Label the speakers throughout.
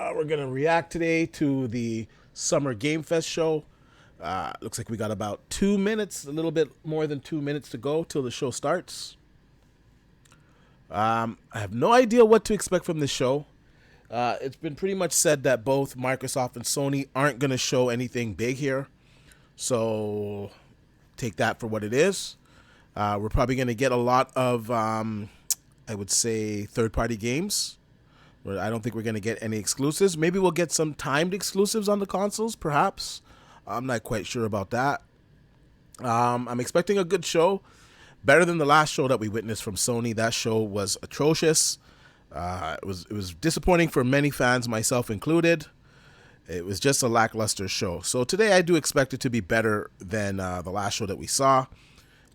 Speaker 1: We're going to react today to the Summer Game Fest show. Looks like we got about 2 minutes, a little bit more than 2 minutes to go till the show starts. I have no idea what to expect from this show. It's been pretty much said that both Microsoft and Sony aren't going to show anything big here. So take that for what it is. We're probably going to get a lot of, I would say, third-party games. I don't think we're going to get any exclusives. Maybe we'll get some timed exclusives on the consoles, perhaps. I'm not quite sure about that. I'm expecting a good show. Better than the last show that we witnessed from Sony. That show was atrocious. It was disappointing for many fans, myself included. It was just a lackluster show. So today I do expect it to be better than the last show that we saw.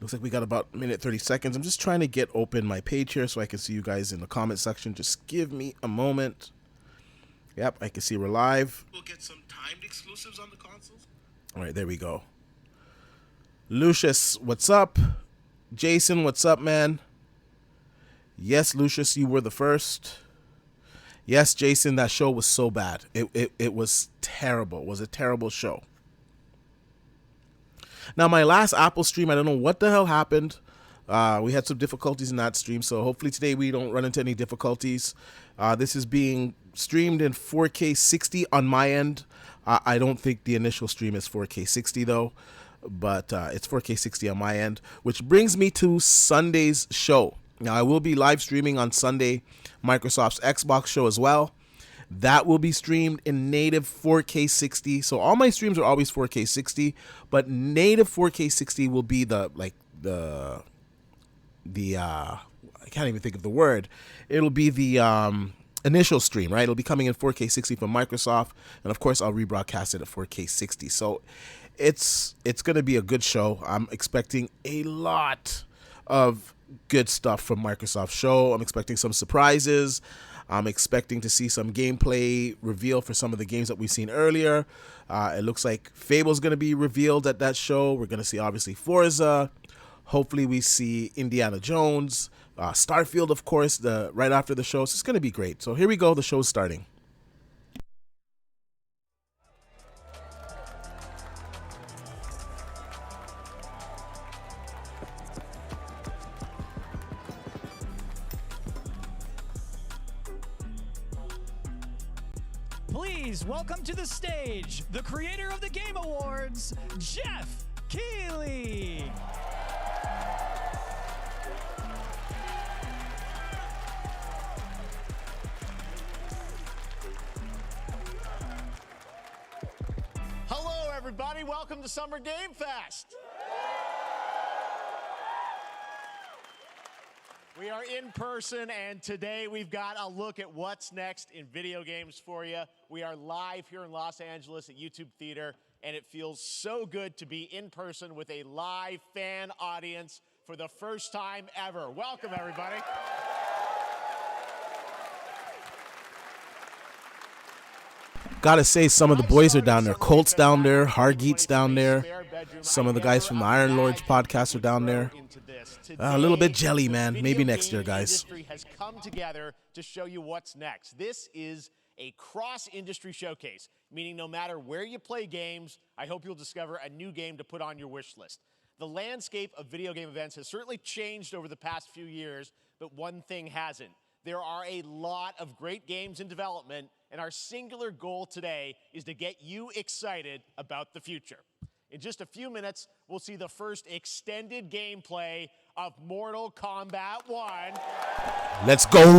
Speaker 1: Looks like we got about a minute 30 seconds. I'm just trying to get open my page here so I can see you guys in the comment section. Just give me a moment. Yep, I can see we're live. We'll get some timed exclusives on the consoles. All right, there we go. Lucius, what's up? Jason, what's up, man? Yes, Lucius, you were the first. Yes, Jason, that show was so bad. It was terrible. It was a terrible show. Now, my last Apple stream, I don't know what the hell happened. We had some difficulties in that stream, so hopefully today we don't run into any difficulties. This is being streamed in 4K 60 on my end. I don't think the initial stream is 4K 60, though, but it's 4K 60 on my end, which brings me to Sunday's show. Now, I will be live streaming on Sunday Microsoft's Xbox show as well. That will be streamed in native 4K 60. So all my streams are always 4K 60, but native 4K 60 will be the I can't even think of the word. It'll be the initial stream, right? It'll be coming in 4K 60 from Microsoft, and of course I'll rebroadcast it at 4K 60. So it's going to be a good show. I'm expecting a lot of good stuff from Microsoft's show. I'm expecting some surprises. I'm expecting to see some gameplay reveal for some of the games that we've seen earlier. It looks like Fable's going to be revealed at that show. We're going to see, obviously, Forza. Hopefully, we see Indiana Jones. Starfield, of course, right after the show. So it's going to be great. So here we go. The show's starting.
Speaker 2: Please welcome to the stage the creator of the Game Awards, Jeff Keighley.
Speaker 3: Hello, everybody. Welcome to Summer Game Fest. We are in person, and today we've got a look at what's next in video games for you. We are live here in Los Angeles at YouTube Theater, and it feels so good to be in person with a live fan audience for the first time ever. Welcome, everybody.
Speaker 1: Gotta say, some of the boys are down there. Colt's down there. Hargeet's down there. Some of the guys from the Iron Lords podcast are down there. A little bit jelly, man. Maybe next year, guys.
Speaker 3: Industry has come together to show you what's next. This is a cross-industry showcase, meaning no matter where you play games, I hope you'll discover a new game to put on your wish list. The landscape of video game events has certainly changed over the past few years, but one thing hasn't. There are a lot of great games in development, and our singular goal today is to get you excited about the future. In just a few minutes, we'll see the first extended gameplay of Mortal Kombat 1.
Speaker 1: Let's go.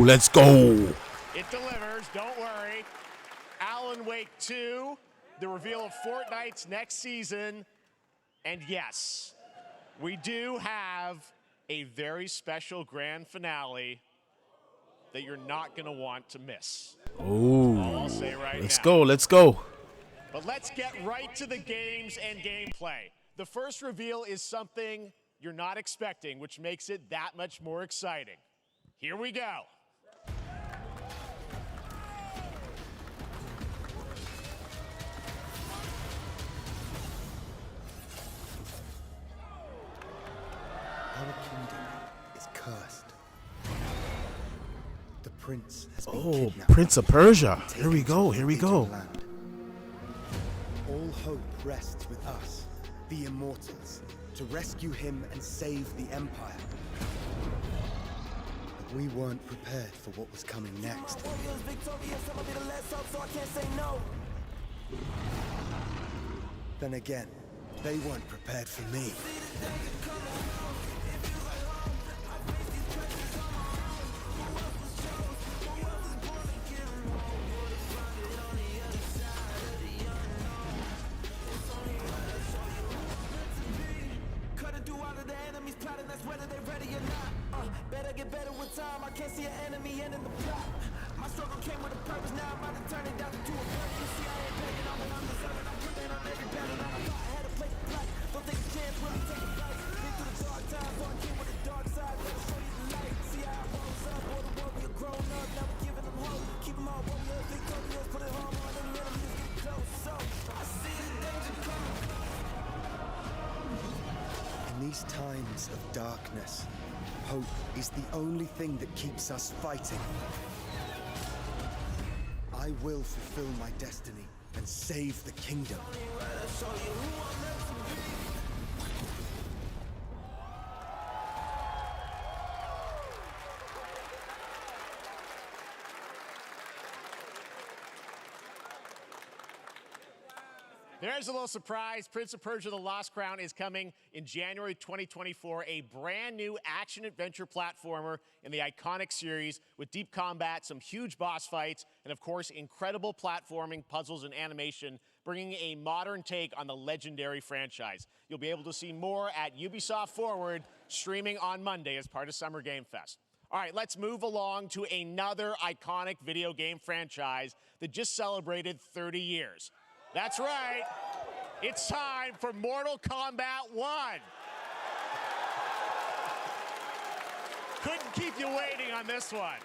Speaker 1: Let's go.
Speaker 3: It delivers, don't worry. Alan Wake 2, the reveal of Fortnite's next season. And yes, we do have a very special grand finale that you're not going to want to miss.
Speaker 1: Ooh.
Speaker 3: I'll say right
Speaker 1: Let's
Speaker 3: now.
Speaker 1: go. Let's go.
Speaker 3: But let's get right to the games and gameplay. The first reveal is something you're not expecting, which makes it that much more exciting. Here we go.
Speaker 4: Our kingdom is cursed. The prince has been
Speaker 1: Oh,
Speaker 4: kidnapped.
Speaker 1: Prince of Persia.
Speaker 4: and
Speaker 1: Here we
Speaker 4: taken
Speaker 1: go,
Speaker 4: to
Speaker 1: here we
Speaker 4: forbidden
Speaker 1: go.
Speaker 4: land. All hope rests with us, the Immortals, to rescue him and save the Empire. But we weren't prepared for what was coming next. Then again, they weren't prepared for me. In these times of darkness, hope is the only thing that keeps us fighting. I will fulfill my destiny and save the kingdom.
Speaker 3: There's a little surprise. Prince of Persia: The Lost Crown is coming in January 2024, a brand new action-adventure platformer in the iconic series with deep combat, some huge boss fights, and of course, incredible platforming, puzzles, and animation, bringing a modern take on the legendary franchise. You'll be able to see more at Ubisoft Forward, streaming on Monday as part of Summer Game Fest. All right, let's move along to another iconic video game franchise that just celebrated 30 years. That's right. It's time for Mortal Kombat 1. Couldn't keep you waiting on this one.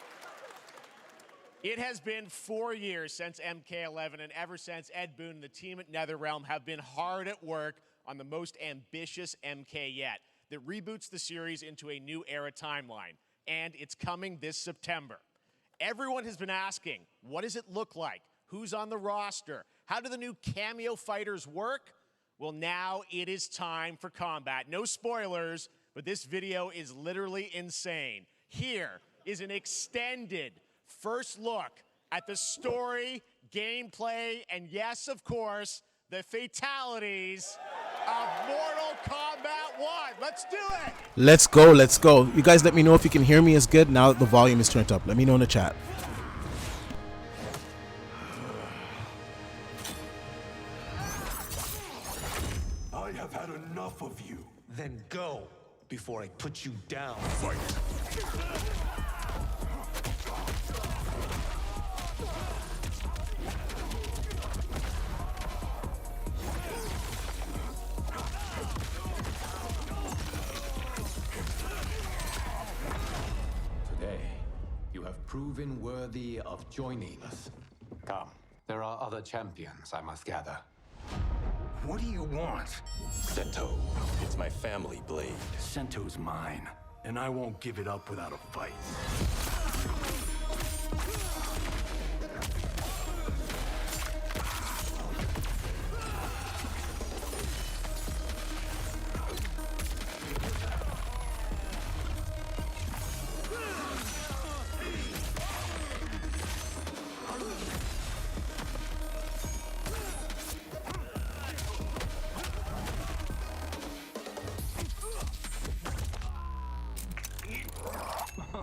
Speaker 3: It has been 4 years since MK11, and ever since, Ed Boon and the team at NetherRealm have been hard at work on the most ambitious MK yet that reboots the series into a new era timeline, and it's coming this September. Everyone has been asking, what does it look like? Who's on the roster? How do the new cameo fighters work? Well, now it is time for combat. No spoilers, but this video is literally insane. Here is an extended first look at the story, gameplay, and yes, of course, the fatalities of Mortal Kombat 1. Let's do it!
Speaker 1: Let's go, let's go. You guys let me know if you can hear me as good now that the volume is turned up. Let me know in the chat.
Speaker 5: I have had enough of you.
Speaker 6: Then go before I put you down.
Speaker 5: Fight!
Speaker 7: Today, you have proven worthy of joining us. Come, there are other champions I must gather.
Speaker 5: What do you want?
Speaker 8: Sento, it's my family blade.
Speaker 5: Sento's mine, and I won't give it up without a fight.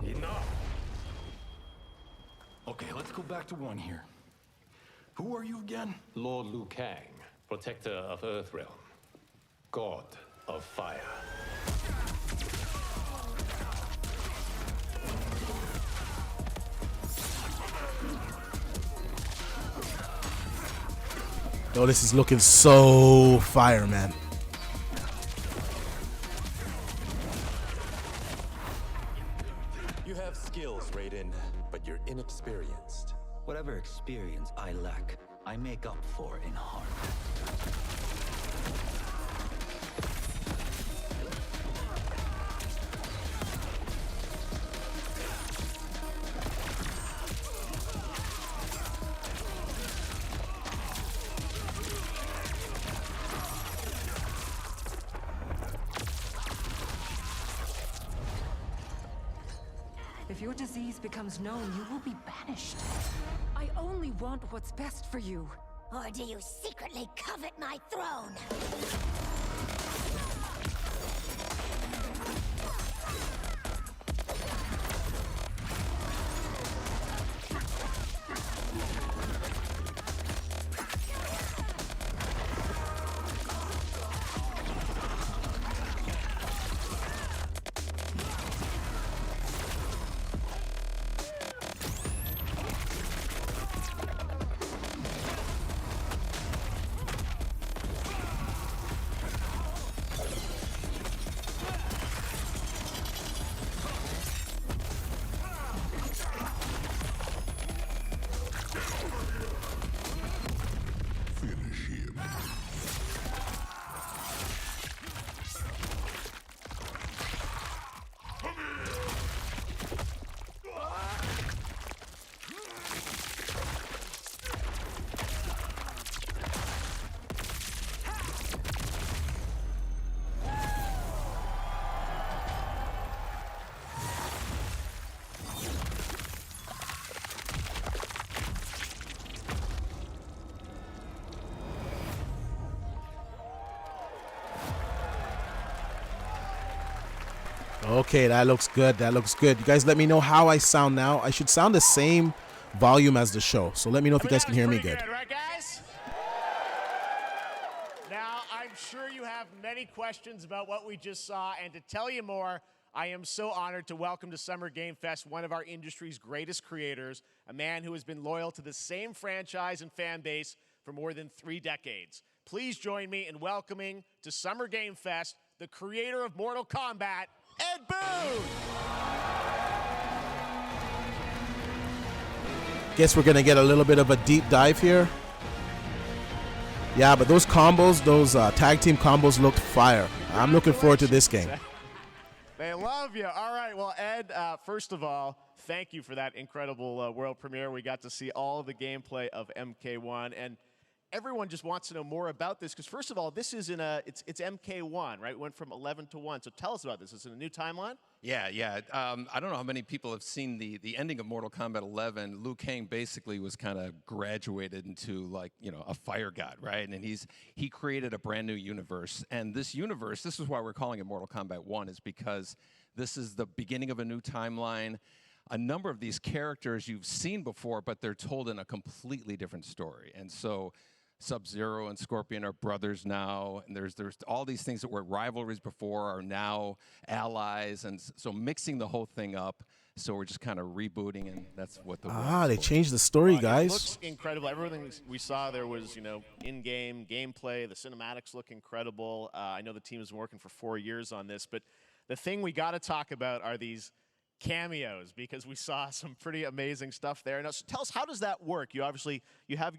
Speaker 5: Enough! Okay, let's go back to one here. Who are you again?
Speaker 7: Lord Liu Kang, protector of Earthrealm, god of fire.
Speaker 1: Yo, this is looking so fire, man.
Speaker 8: You have skills, Raiden, but you're inexperienced.
Speaker 9: Whatever experience I lack, I make up for in heart.
Speaker 10: If your disease becomes known, you will be banished. I only want what's best for you.
Speaker 11: Or do you secretly covet my throne?
Speaker 1: Okay, that looks good. That looks good. You guys let me know how I sound now. I should sound the same volume as the show. So let me know if you guys can hear me good.
Speaker 3: Right, guys? Now, I'm sure you have many questions about what we just saw. And to tell you more, I am so honored to welcome to Summer Game Fest one of our industry's greatest creators, a man who has been loyal to the same franchise and fan base for more than 3 decades. Please join me in welcoming to Summer Game Fest the creator of Mortal Kombat, Ed Boon!
Speaker 1: Guess we're gonna get a little bit of a deep dive here. Yeah, but those combos, those tag team combos looked fire. I'm looking forward to this game.
Speaker 3: They love you. All right, well, Ed, first of all, thank you for that incredible world premiere. We got to see all of the gameplay of MK1, and everyone just wants to know more about this, because first of all, this is it's MK1, right? It went from 11 to 1. So tell us about this. Is it a new timeline?
Speaker 12: Yeah. I don't know how many people have seen the ending of Mortal Kombat 11. Liu Kang basically was kind of graduated into, like, you know, a fire god, right? And he created a brand new universe. And this universe, this is why we're calling it Mortal Kombat 1, is because this is the beginning of a new timeline. A number of these characters you've seen before, but they're told in a completely different story. And so Sub-Zero and Scorpion are brothers now, and there's all these things that were rivalries before are now allies, and so mixing the whole thing up. So we're just kind of rebooting, and that's what the
Speaker 1: they changed the story, guys.
Speaker 3: It looks incredible. Everything we saw there was, you know, in-game gameplay. The cinematics look incredible. I know the team has been working for 4 years on this, but the thing we got to talk about are these cameos, because we saw some pretty amazing stuff there. Now, so tell us, how does that work? You obviously have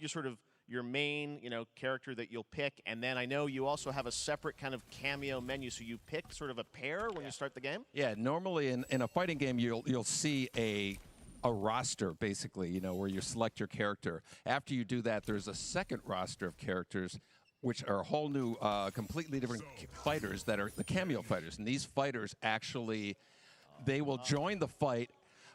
Speaker 3: your main, you know, character that you'll pick, and then I know you also have a separate kind of cameo menu, so you pick sort of a pair when you start the game?
Speaker 12: Yeah, normally in a fighting game, you'll see a roster, basically, you know, where you select your character. After you do that, there's a second roster of characters, which are a whole new, completely different fighters that are the cameo fighters. And these fighters actually, they will join the fight,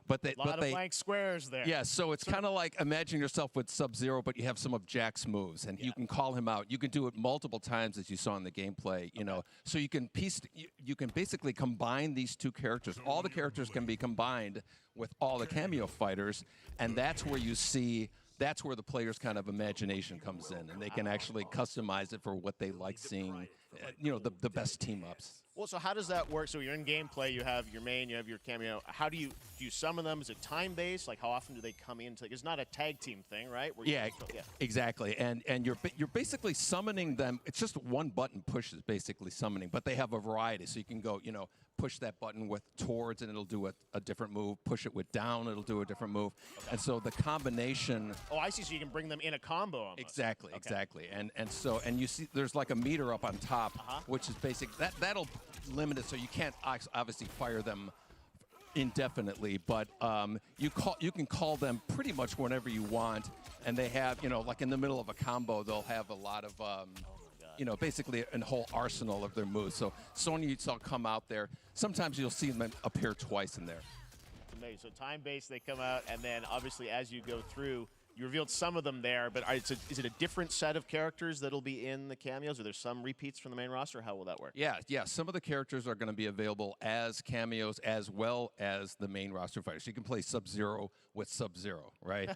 Speaker 12: but they
Speaker 3: blank squares there.
Speaker 12: Yeah, so it's kind of like, imagine yourself with Sub-Zero, but you have some of Jack's moves, and you can call him out. You can do it multiple times, as you saw in the gameplay. You know, so you can basically combine these two characters. All the characters can be combined with all the cameo fighters, and that's where you see. That's where the player's kind of imagination comes in, and they can actually customize it for what they like seeing. You know, the best team ups.
Speaker 3: Well, so how does that work? So you're in gameplay, you have your main, you have your cameo. How do you summon them? Is it time-based? Like, how often do they come in? It's not a tag team thing, right?
Speaker 12: Yeah, exactly. And you're basically summoning them. It's just one button push is basically summoning, but they have a variety. So you can go, you know, push that button with towards, and it'll do a different move. Push it with down, it'll do a different move. Okay. And so the combination.
Speaker 3: Oh, I see. So you can bring them in a combo almost.
Speaker 12: Exactly, exactly. And you see, there's like a meter up on top, which is basic. That'll limit it, so you can't obviously fire them indefinitely, but you can call them pretty much whenever you want, and they have, you know, like in the middle of a combo, they'll have a lot of you know, basically a whole arsenal of their moves. So Sonya, you saw come out there. Sometimes you'll see them appear twice in there.
Speaker 3: amazing. So time-based, they come out, and then obviously as you go through, you revealed some of them there, but is it a different set of characters that'll be in the cameos? Are there some repeats from the main roster? How will that work?
Speaker 12: Yeah. Some of the characters are going to be available as cameos as well as the main roster fighters. You can play Sub-Zero with Sub-Zero, right?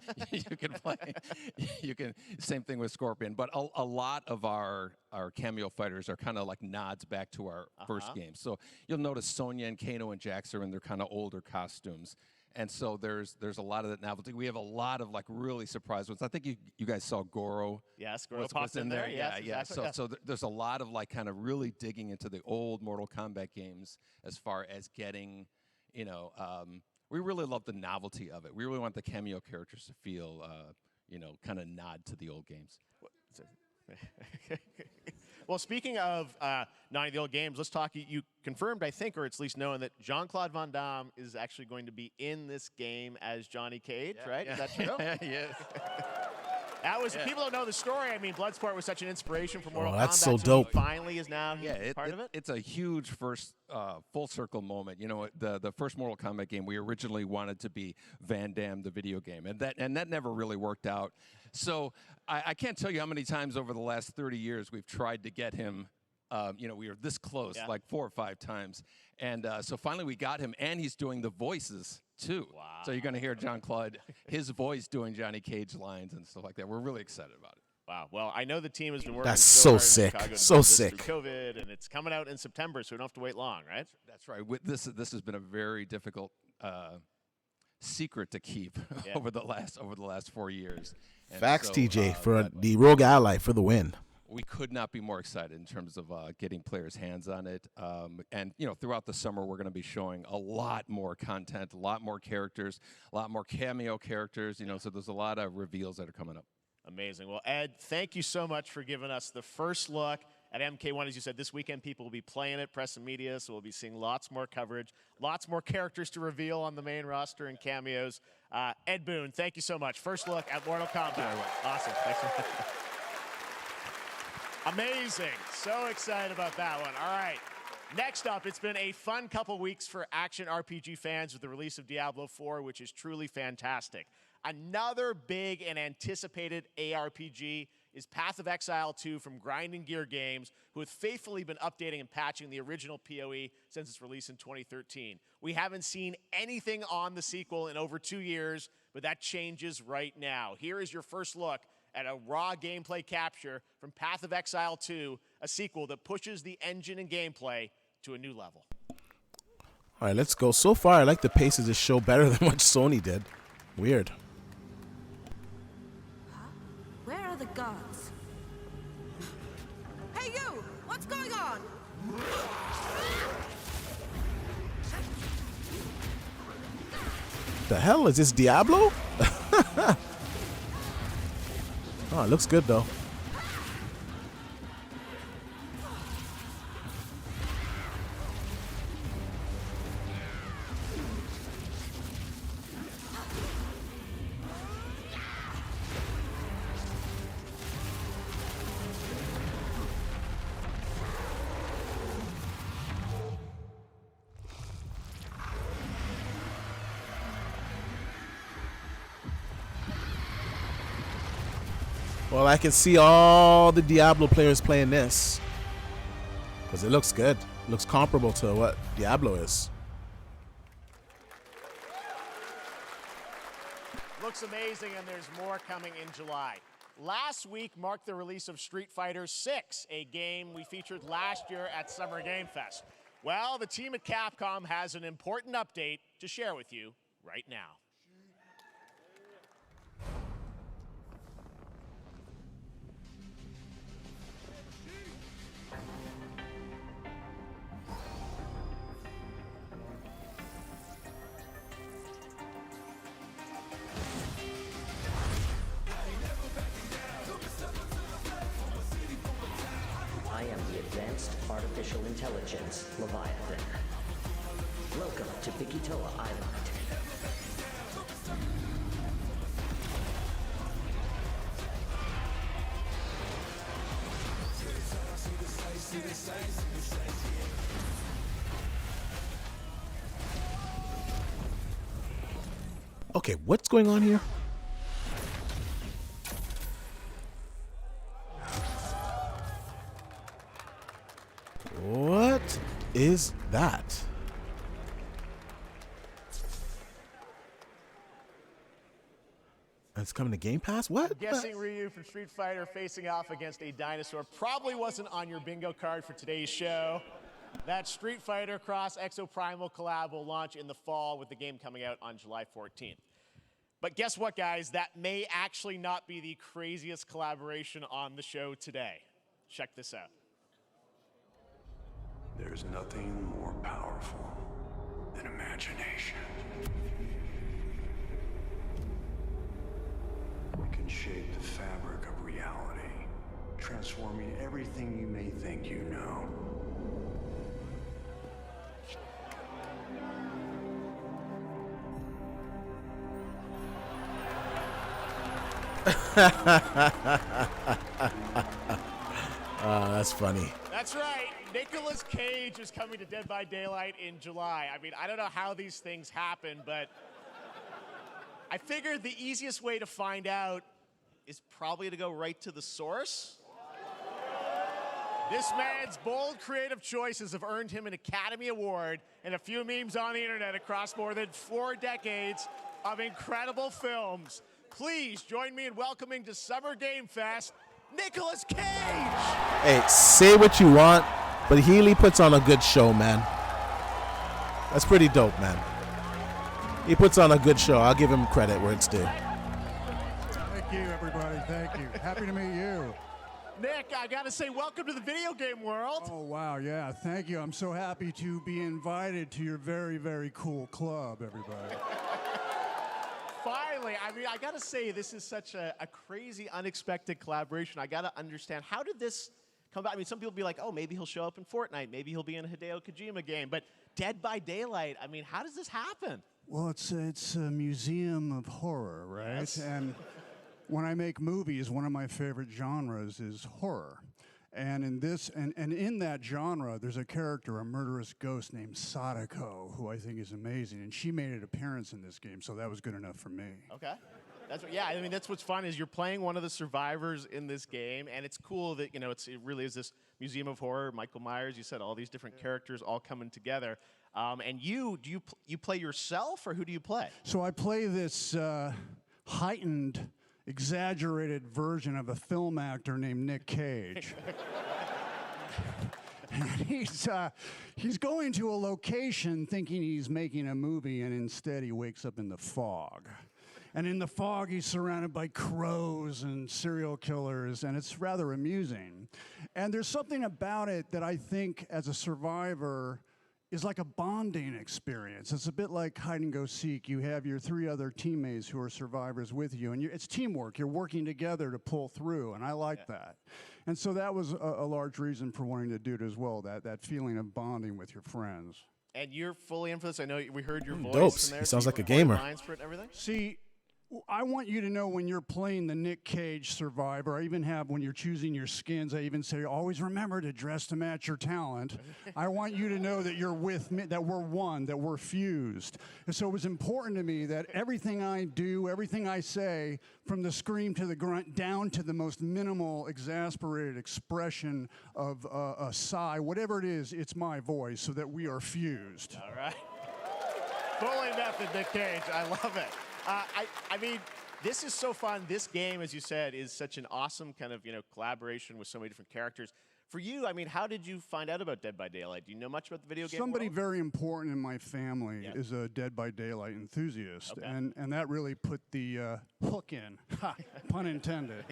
Speaker 12: Same thing with Scorpion. But a lot of our cameo fighters are kind of like nods back to our first game. So you'll notice Sonya and Kano and Jax are in their kind of older costumes. And so there's a lot of that novelty. We have a lot of like really surprise ones. I think you guys saw Goro.
Speaker 3: Yes, Goro popped in there.
Speaker 12: Yeah.
Speaker 3: Exactly.
Speaker 12: So there's a lot of like kind of really digging into the old Mortal Kombat games as far as getting, we really love the novelty of it. We really want the cameo characters to feel, kind of nod to the old games.
Speaker 3: Well, speaking of not the old games, let's talk. You confirmed, I think, or it's at least known that Jean-Claude Van Damme is actually going to be in this game as Johnny Cage, right?
Speaker 12: Yeah.
Speaker 3: Is that true?
Speaker 12: Yes.
Speaker 3: That was people don't know the story. I mean, Bloodsport was such an inspiration for Mortal Kombat.
Speaker 1: That's so dope.
Speaker 3: He finally is now part of it.
Speaker 12: It's a huge first full circle moment. The first Mortal Kombat game, we originally wanted to be Van Damme, the video game, and that never really worked out. So I can't tell you how many times over the last 30 years we've tried to get him. We were this close, like 4 or 5 times. And so finally we got him, and he's doing the voices, too.
Speaker 3: Wow.
Speaker 12: So you're going to hear Jean-Claude, his voice doing Johnny Cage lines and stuff like that. We're really excited about it.
Speaker 3: Wow. Well, I know the team has been working
Speaker 1: That's
Speaker 3: so hard
Speaker 1: sick.
Speaker 3: in Chicago to
Speaker 1: So
Speaker 3: do this
Speaker 1: sick.
Speaker 3: through COVID, and it's coming out in September, so we don't have to wait long, right?
Speaker 12: That's right. This has been a very difficult secret to keep over the last 4 years. And
Speaker 1: Facts,
Speaker 12: so,
Speaker 1: TJ, for the Rogue Ally for the win.
Speaker 12: We could not be more excited in terms of getting players' hands on it. And throughout the summer, we're going to be showing a lot more content, a lot more characters, a lot more cameo characters. So there's a lot of reveals that are coming up.
Speaker 3: Amazing. Well, Ed, thank you so much for giving us the first look at MK1. As you said, this weekend people will be playing it, press and media, so we'll be seeing lots more coverage, lots more characters to reveal on the main roster and cameos. Ed Boon, thank you so much. First look at Mortal Kombat. Awesome. Thanks so much. Amazing. So excited about that one. All right. Next up, it's been a fun couple weeks for action RPG fans with the release of Diablo 4, which is truly fantastic. Another big and anticipated ARPG is Path of Exile 2 from Grinding Gear Games, who have faithfully been updating and patching the original PoE since its release in 2013. We haven't seen anything on the sequel in over 2 years, but that changes right now. Here is your first look at a raw gameplay capture from Path of Exile 2, a sequel that pushes the engine and gameplay to a new level.
Speaker 1: All right, let's go. So far, I like the pace of this show better than what Sony did. Weird.
Speaker 10: Where are the gods? Hey you! What's going on?
Speaker 1: The hell is this, Diablo? Oh, it looks good though. Well, I can see all the Diablo players playing this because it looks good. It looks comparable to what Diablo is.
Speaker 3: Looks amazing, and there's more coming in July. Last week marked the release of Street Fighter VI, a game we featured last year at Summer Game Fest. Well, the team at Capcom has an important update to share with you right now.
Speaker 13: I am the Advanced Artificial Intelligence, Leviathan. Welcome to Bikitoa Island.
Speaker 1: Okay, what's going on here? What is that? It's coming to Game Pass? What?
Speaker 3: I'm guessing Ryu from Street Fighter facing off against a dinosaur probably wasn't on your bingo card for today's show. That Street Fighter Cross Exoprimal collab will launch in the fall with the game coming out on July 14th. But guess what, guys? That may actually not be the craziest collaboration on the show today. Check this out.
Speaker 5: There's nothing more powerful than imagination. It can shape the fabric of reality, transforming everything you may think you know.
Speaker 1: That's funny.
Speaker 3: That's right. Nicolas Cage is coming to Dead by Daylight in July. I mean, I don't know how these things happen, but I figured the easiest way to find out is probably to go right to the source. This man's bold creative choices have earned him an Academy Award and a few memes on the internet across more than 4 decades of incredible films. Please join me in welcoming to Summer Game Fest, Nicolas Cage!
Speaker 1: Hey, say what you want, but Healy puts on a good show, man. That's pretty dope, man. He puts on a good show. I'll give him credit where it's due.
Speaker 14: Thank you, everybody. Thank you. Happy to meet you.
Speaker 3: Nick, I gotta say, welcome to the video game world.
Speaker 14: Oh, wow, yeah, thank you. I'm so happy to be invited to your very, very cool club, everybody.
Speaker 3: Finally, I mean, I gotta say, this is such a crazy, unexpected collaboration. I gotta understand, how did this come about? I mean, some people be like, oh, maybe he'll show up in Fortnite, maybe he'll be in a Hideo Kojima game, but Dead by Daylight, I mean, how does this happen?
Speaker 14: Well, it's a museum of horror, right?
Speaker 3: Yes.
Speaker 14: And when I make movies, one of my favorite genres is horror. And in this, and in that genre, there's a character, a murderous ghost named Sadako, who I think is amazing. And she made an appearance in this game, so that was good enough for me.
Speaker 3: Okay. That's what, yeah, I mean, that's what's fun is you're playing one of the survivors in this game, and it's cool that, you know, it really is this museum of horror. Michael Myers, you said all these different characters all coming together. And you play yourself, or who do you play? So
Speaker 14: I play this heightened, exaggerated version of a film actor named Nick Cage. And he's going to a location thinking he's making a movie, and instead he wakes up in the fog. And in the fog, he's surrounded by crows and serial killers, and it's rather amusing. And there's something about it that I think, as a survivor, is like a bonding experience. It's a bit like hide and go seek. You have your 3 other teammates who are survivors with you, and it's teamwork. You're working together to pull through, and I like that. And so that was a large reason for wanting to do it as well, that feeling of bonding with your friends.
Speaker 3: And you're fully in for this. I know we heard your voice
Speaker 1: Dope.
Speaker 3: in there.
Speaker 1: He
Speaker 3: so
Speaker 1: sounds
Speaker 3: you
Speaker 1: like a
Speaker 3: recorded
Speaker 1: gamer.
Speaker 3: lines for it and everything?
Speaker 14: See, I want you to know when you're playing the Nick Cage survivor, I even have, when you're choosing your skins, I even say, always remember to dress to match your talent. I want you to know that you're with me, that we're one, that we're fused. And so it was important to me that everything I do, everything I say, from the scream to the grunt, down to the most minimal, exasperated expression of a sigh, whatever it is, it's my voice, so that we are fused.
Speaker 3: All right. Fully method, Nick Cage. I love it. I mean, this is so fun. This game, as you said, is such an awesome kind of, collaboration with so many different characters. For you, I mean, how did you find out about Dead by Daylight? Do you know much about the video game
Speaker 14: Somebody
Speaker 3: world?
Speaker 14: very important in my family is a Dead by Daylight enthusiast,
Speaker 3: Okay.
Speaker 14: and that really put the hook in, ha, pun intended.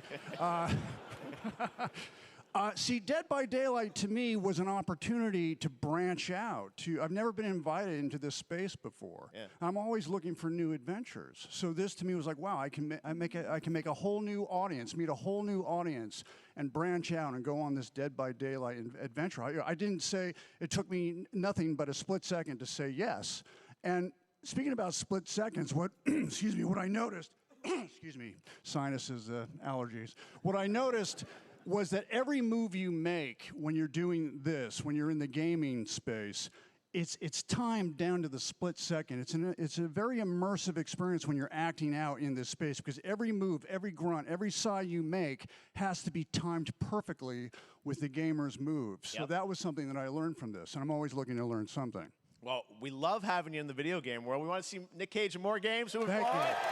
Speaker 14: See, Dead by Daylight to me was an opportunity to branch out. I've never been invited into this space before.
Speaker 3: Yeah.
Speaker 14: I'm always looking for new adventures. So this to me was like, wow, I can make a whole new audience, meet a whole new audience, and branch out and go on this Dead by Daylight adventure. I didn't say, it took me nothing but a split second to say yes. And speaking about split seconds, excuse me, what I noticed, excuse me, sinuses, allergies. What I noticed was that every move you make when you're doing this, when you're in the gaming space, it's timed down to the split second. It's a very immersive experience when you're acting out in this space, because every move, every grunt, every sigh you make has to be timed perfectly with the gamer's moves. So that was something that I learned from this, and I'm always looking to learn something.
Speaker 3: Well, we love having you in the video game world. We want to see Nick Cage in more games.
Speaker 14: Thank you.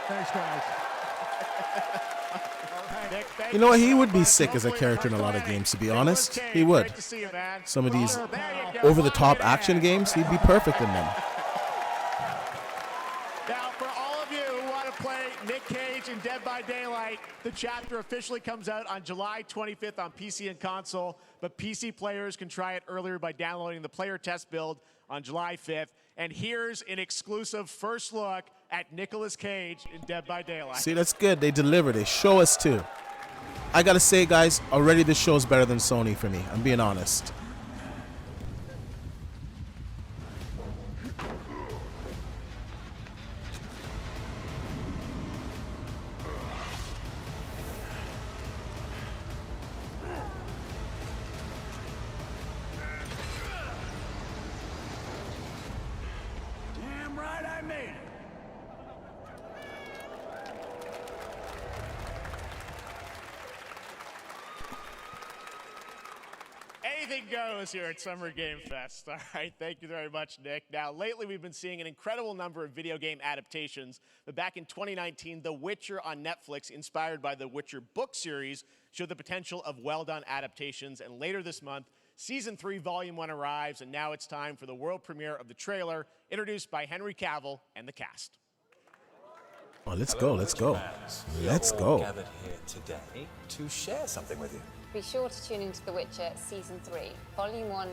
Speaker 14: Thanks, guys.
Speaker 3: Nick,
Speaker 1: You know what? He would be sick as a character in a lot of games, to be honest. He would.
Speaker 3: Great to see you, man.
Speaker 1: Some of these over-the-top action games, he'd be perfect in them.
Speaker 3: Now, for all of you who want to play Nick Cage in Dead by Daylight, the chapter officially comes out on July 25th on PC and console, but PC players can try it earlier by downloading the player test build on July 5th. And here's an exclusive first look at Nicolas Cage in Dead by Daylight.
Speaker 1: See, that's good. They deliver. They show us too. I gotta say, guys, already this show's better than Sony for me. I'm being honest.
Speaker 6: Damn right I made it.
Speaker 3: Anything goes here at Summer Game Fest. All right, thank you very much, Nick. Now, lately we've been seeing an incredible number of video game adaptations, but back in 2019, The Witcher on Netflix, inspired by the Witcher book series, showed the potential of well-done adaptations, and later this month, Season 3, Volume 1 arrives, and now it's time for the world premiere of the trailer, introduced by Henry Cavill and the cast.
Speaker 1: Oh, let's go, let's go. Let's go.
Speaker 8: Gathered here today to share something with you.
Speaker 15: Be sure to tune into The Witcher Season 3, Volume 1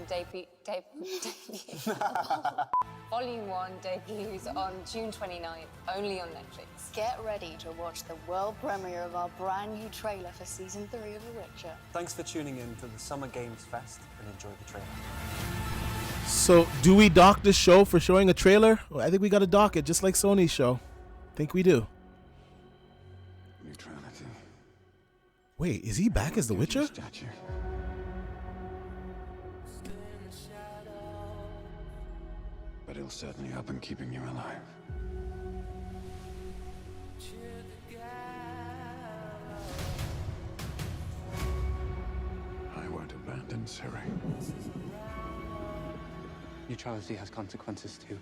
Speaker 15: Volume 1 debuts on June 29th, only on Netflix.
Speaker 16: Get ready to watch the world premiere of our brand new trailer for Season 3 of The Witcher.
Speaker 8: Thanks for tuning in to the Summer Games Fest and enjoy the trailer.
Speaker 1: So, do we dock this show for showing a trailer? Well, I think we gotta dock it, just like Sony's show. I think we do.
Speaker 5: Neutrality.
Speaker 1: Wait, is he back as the Witcher?
Speaker 5: Statue. But he'll certainly help in keeping you alive. I won't abandon Ciri.
Speaker 17: Neutrality has consequences too.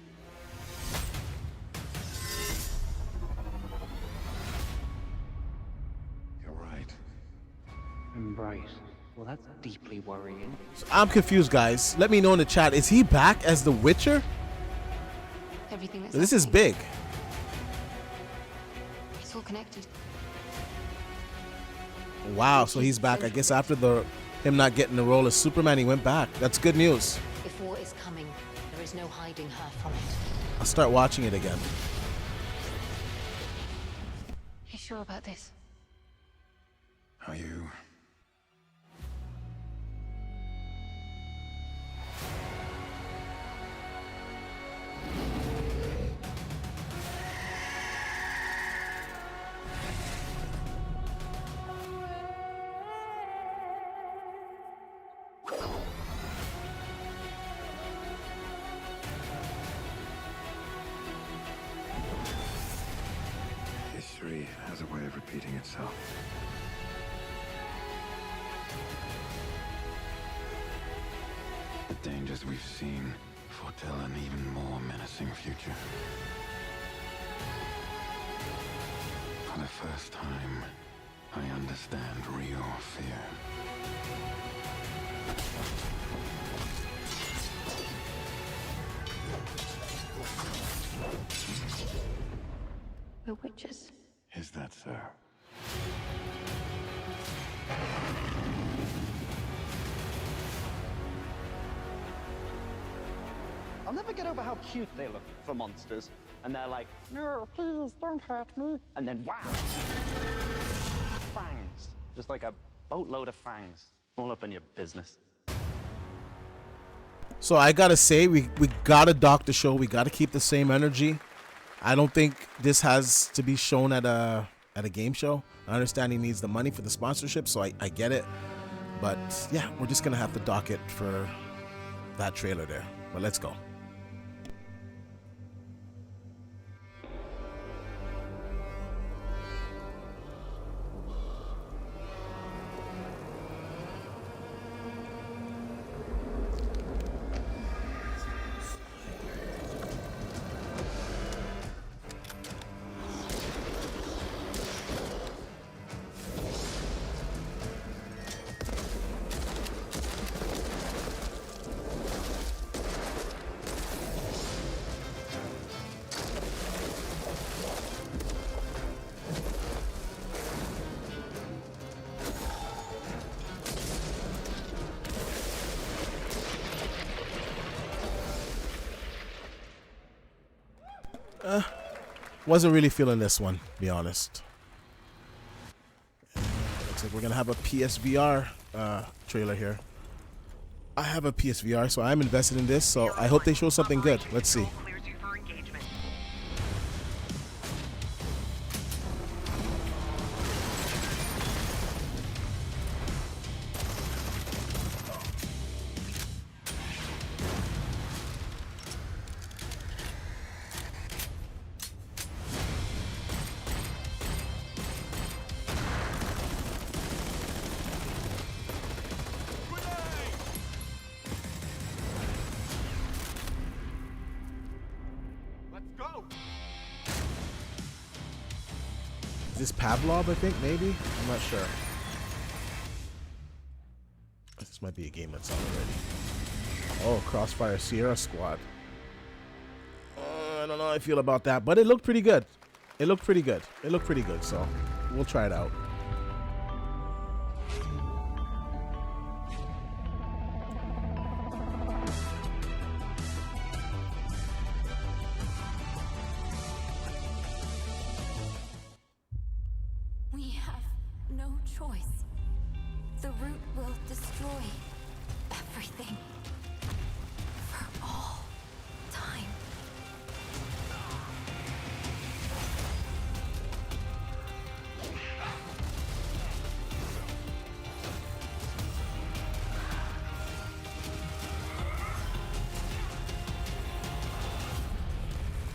Speaker 5: You're right.
Speaker 17: Right. Well, that's deeply worrying.
Speaker 1: I'm confused, guys. Let me know in the chat. Is he back as the Witcher?
Speaker 15: Everything that's
Speaker 1: This is big.
Speaker 15: It's all connected.
Speaker 1: Wow, so he's back. I guess after him not getting the role as Superman, he went back. That's good news.
Speaker 10: If war is coming, there is no hiding her from it.
Speaker 1: I'll start watching it again.
Speaker 15: You sure about this?
Speaker 5: Are you? History has a way of repeating itself. The dangers we've seen foretell an even more menacing future. For the first time, I understand real fear.
Speaker 15: We're witches.
Speaker 5: Is that so?
Speaker 18: I'll never get over how cute they look for monsters. And they're like, no, please don't hurt me. And then, wow, fangs. Just like a boatload of fangs. All up in your business.
Speaker 1: So I gotta say, we gotta dock the show. We gotta keep the same energy. I don't think this has to be shown at a game show. I understand he needs the money for the sponsorship, so I get it. But yeah, we're just gonna have to dock it for that trailer there. But let's go. Wasn't really feeling this one, to be honest. Looks like we're gonna have a PSVR trailer here. I have a PSVR, so I'm invested in this. So I hope they show something good. Let's see. Is this Pavlov, I think, maybe? I'm not sure. This might be a game that's out already. Oh, Crossfire Sierra Squad. I don't know how I feel about that, but it looked pretty good. It looked pretty good. It looked pretty good, so we'll try it out.
Speaker 10: We have no choice. The root will destroy everything. For all time.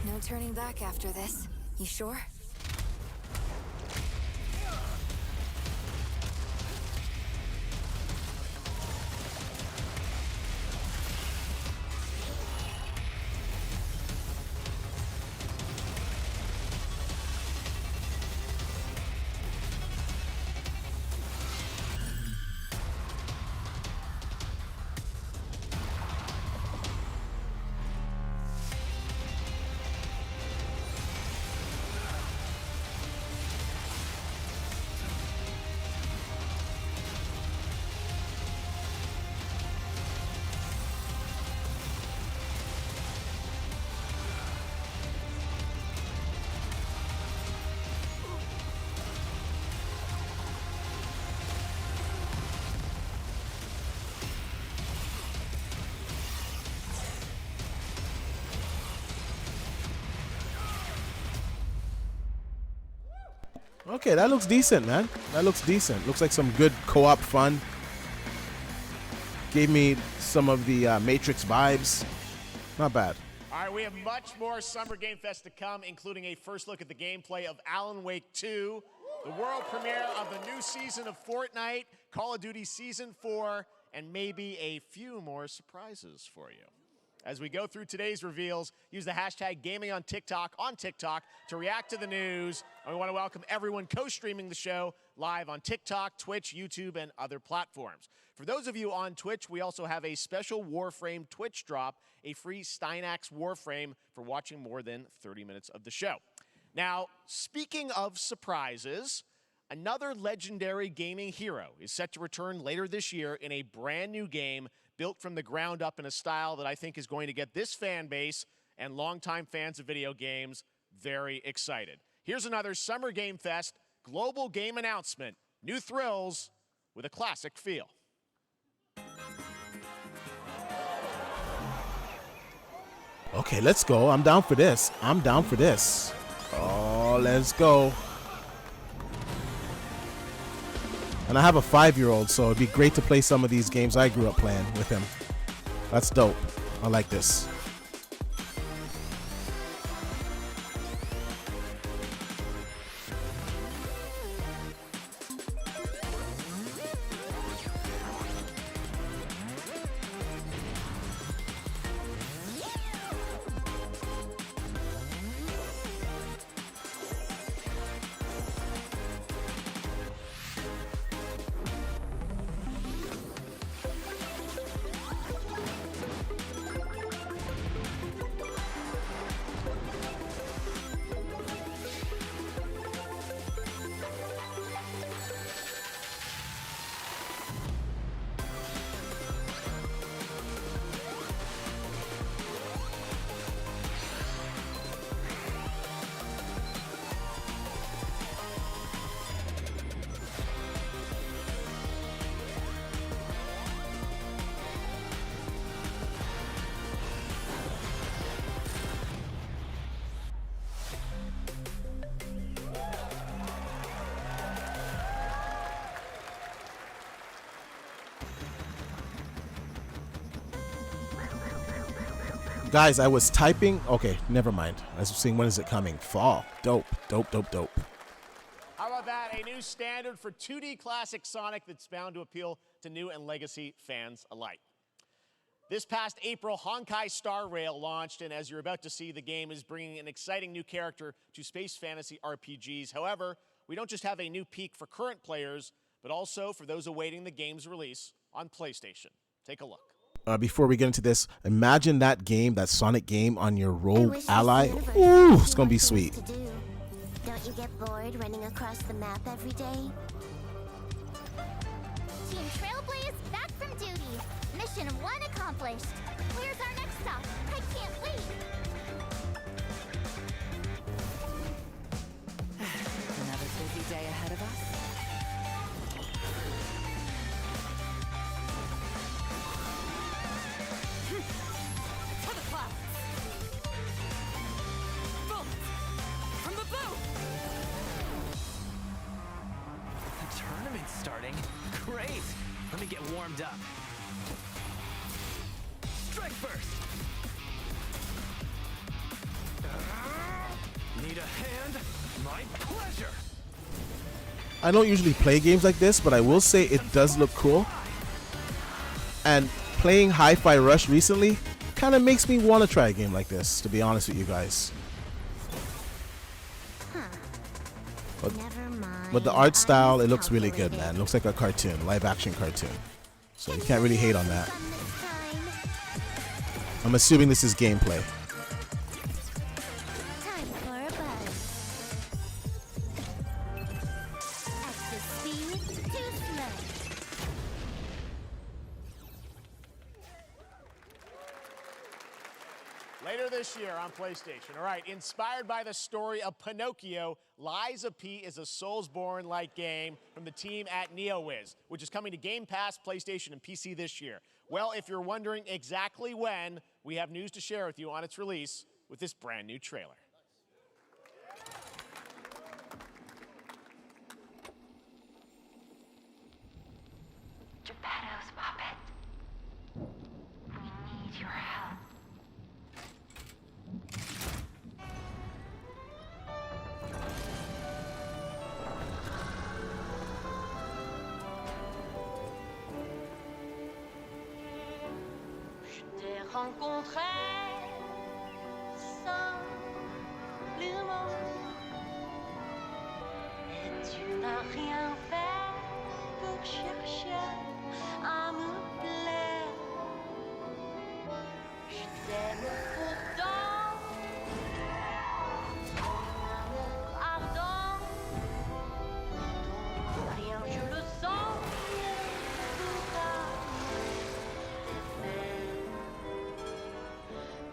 Speaker 10: No turning back after this. You sure?
Speaker 1: Okay, that looks decent, man. That looks decent. Looks like some good co-op fun. Gave me some of the Matrix vibes. Not bad.
Speaker 3: All right, we have much more Summer Game Fest to come, including a first look at the gameplay of Alan Wake 2, the world premiere of the new season of Fortnite, Call of Duty Season 4, and maybe a few more surprises for you. As we go through today's reveals, use the hashtag gaming on TikTok to react to the news. And we want to welcome everyone co-streaming the show live on TikTok, Twitch, YouTube, and other platforms. For those of you on Twitch, we also have a special Warframe Twitch drop, a free Steinax Warframe for watching more than 30 minutes of the show. Now, speaking of surprises, another legendary gaming hero is set to return later this year in a brand new game built from the ground up in a style that I think is going to get this fan base and longtime fans of video games very excited. Here's another Summer Game Fest global game announcement. New thrills with a classic feel.
Speaker 1: Okay, let's go. I'm down for this. I'm down for this. Oh, let's go. And I have a 5-year-old, so it'd be great to play some of these games I grew up playing with him. That's dope. I like this. Guys, I was typing. Okay, never mind. I was seeing when is it coming? Fall. Dope. Dope, dope, dope.
Speaker 3: How about that? A new standard for 2D classic Sonic that's bound to appeal to new and legacy fans alike. This past April, Honkai Star Rail launched, and as you're about to see, the game is bringing an exciting new character to space fantasy RPGs. However, we don't just have a new peak for current players, but also for those awaiting the game's release on PlayStation. Take a look.
Speaker 1: Before we get into this, imagine that game, that Sonic game on your Rogue Ally. Ooh, it's gonna be sweet.
Speaker 11: Don't you get bored running across the map every day?
Speaker 19: Team Trailblaze back from duty. Mission 1 accomplished. Where's our next stop? I can't wait.
Speaker 10: Another busy day ahead of us. To the clouds. Boom! From the boat!
Speaker 2: The tournament's starting. Great. Let me get warmed up. Strike first. Need a hand? My pleasure.
Speaker 1: I don't usually play games like this, but I will say it does look cool. And playing Hi-Fi Rush recently kind of makes me want to try a game like this, to be honest with you guys. But the art style, it looks really good, man. It looks like a cartoon, live action cartoon. So you can't really hate on that. I'm assuming this is gameplay.
Speaker 19: Time for a buzz. Extra speed, too slow.
Speaker 3: Later this year on PlayStation. All right, inspired by the story of Pinocchio, Lies of P is a Soulsborne-like game from the team at NeoWiz, which is coming to Game Pass, PlayStation, and PC this year. Well, if you're wondering exactly when, we have news to share with you on its release with this brand new trailer.
Speaker 19: Geppetto's puppet. We need your help.
Speaker 20: Je t'ai rencontré simplement et tu n'as rien fait pour chercher à me plaire. Je t'aime pourtant, ton amour ardent, ton rien je le sens, pourra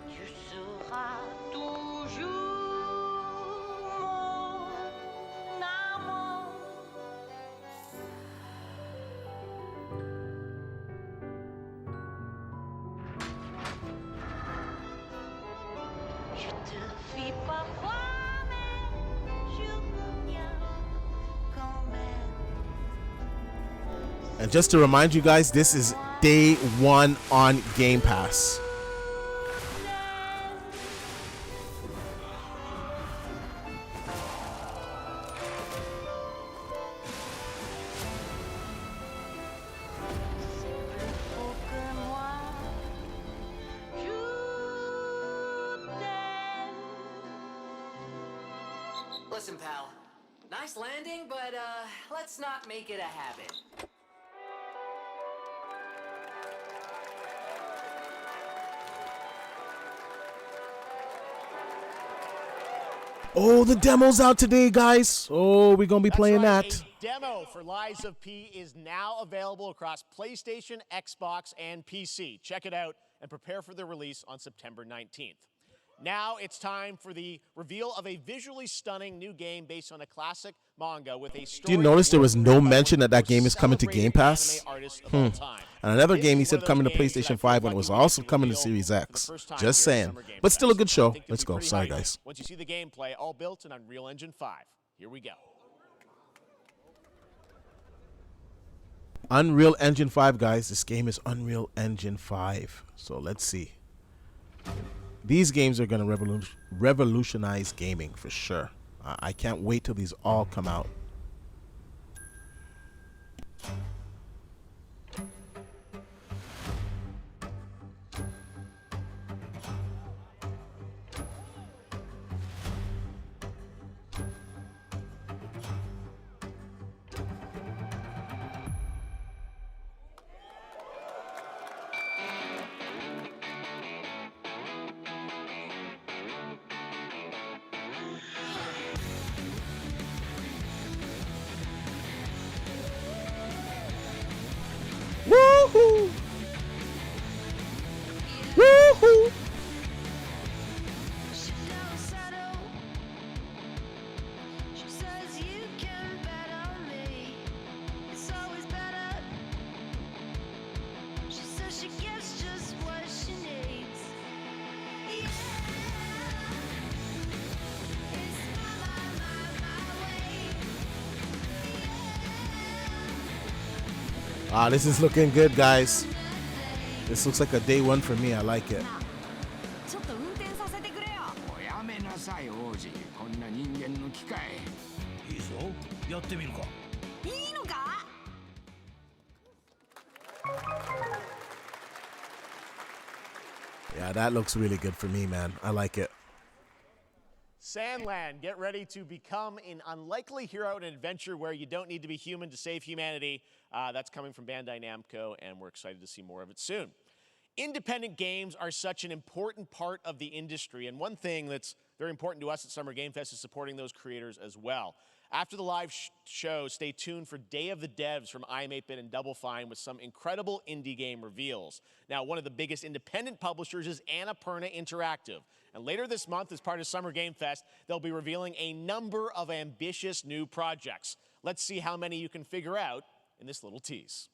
Speaker 20: tu seras toujours mon amour. Je te fuis parfois, mais je reviens quand même.
Speaker 1: And just to remind you guys, this is day 1 on Game Pass.
Speaker 21: Listen, pal. Nice landing, but let's not make it a habit.
Speaker 1: Oh, the demo's out today, guys. Oh, we're going to be playing
Speaker 3: right,
Speaker 1: that.
Speaker 3: A demo for Lies of P is now available across PlayStation, Xbox, and PC. Check it out and prepare for the release on September 19th. Now it's time for the reveal of a visually stunning new game based on a classic manga with a story.
Speaker 1: Do you notice there was no mention that that game is coming to Game Pass? And another game he said coming to PlayStation 5 when it was also coming to Series X. Just saying. But still a good show. Let's go. Sorry, guys.
Speaker 3: Once you see the gameplay, all built in Unreal Engine 5. Here we go.
Speaker 1: Unreal Engine 5, guys. This game is Unreal Engine 5. So let's see. These games are going to revolutionize gaming for sure. I can't wait till these all come out. Woohoo! Woohoo! This is looking good, guys. This looks like a day one for me. I like it. Yeah, that looks really good for me, man. I like it.
Speaker 3: Sandland, get ready to become an unlikely hero in an adventure where you don't need to be human to save humanity. That's coming from Bandai Namco, and we're excited to see more of it soon. Independent games are such an important part of the industry, and one thing that's very important to us at Summer Game Fest is supporting those creators as well. After the live show, stay tuned for Day of the Devs from iam8bit and Double Fine with some incredible indie game reveals. Now, one of the biggest independent publishers is Annapurna Interactive. And later this month, as part of Summer Game Fest, they'll be revealing a number of ambitious new projects. Let's see how many you can figure out in this little tease.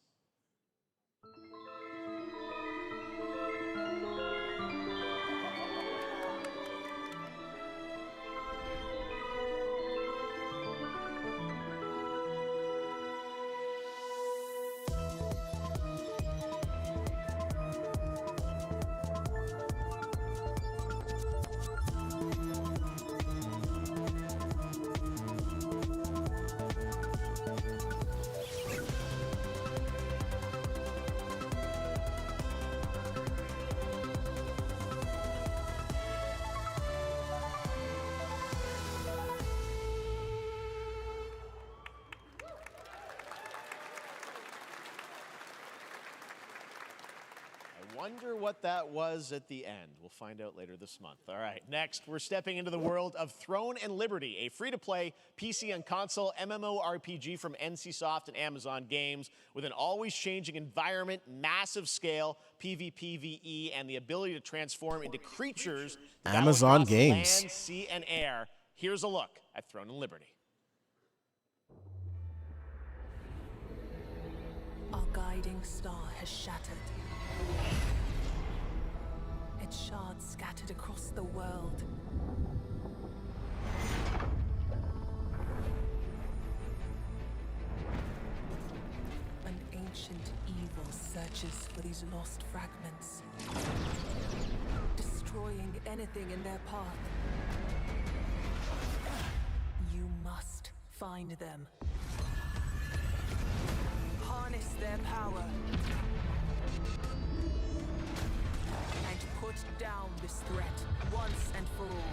Speaker 3: Wonder what that was at the end. We'll find out later this month. All right, next, we're stepping into the world of Throne and Liberty, a free-to-play PC and console MMORPG from NCSoft and Amazon Games with an always-changing environment, massive scale, PvPvE, and the ability to transform into creatures that
Speaker 1: Amazon
Speaker 3: across
Speaker 1: Games.
Speaker 3: land, sea, and air. Here's a look at Throne and Liberty.
Speaker 4: Our guiding star has shattered. Its shards scattered across the world. An ancient evil searches for these lost fragments, destroying anything in their path. You must find them. Harness their power. And put down this threat once and for all.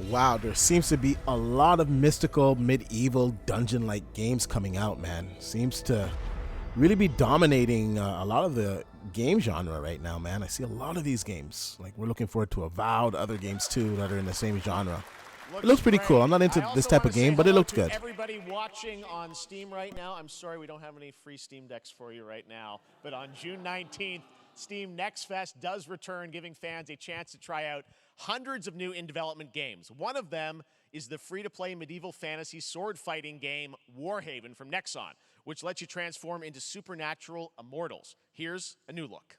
Speaker 1: Wow, there seems to be a lot of mystical, medieval, dungeon-like games coming out, man. Seems to really be dominating a lot of the game genre right now, man. I see a lot of these games. Like, we're looking forward to Avowed, other games too that are in the same genre. It looks pretty cool. I'm not into this type of game, but it looks good.
Speaker 3: Everybody watching on Steam right now, I'm sorry we don't have any free Steam decks for you right now, but on June 19th, Steam Next Fest does return, giving fans a chance to try out hundreds of new in-development games. One of them is the free-to-play medieval fantasy sword-fighting game Warhaven from Nexon, which lets you transform into supernatural immortals. Here's a new look.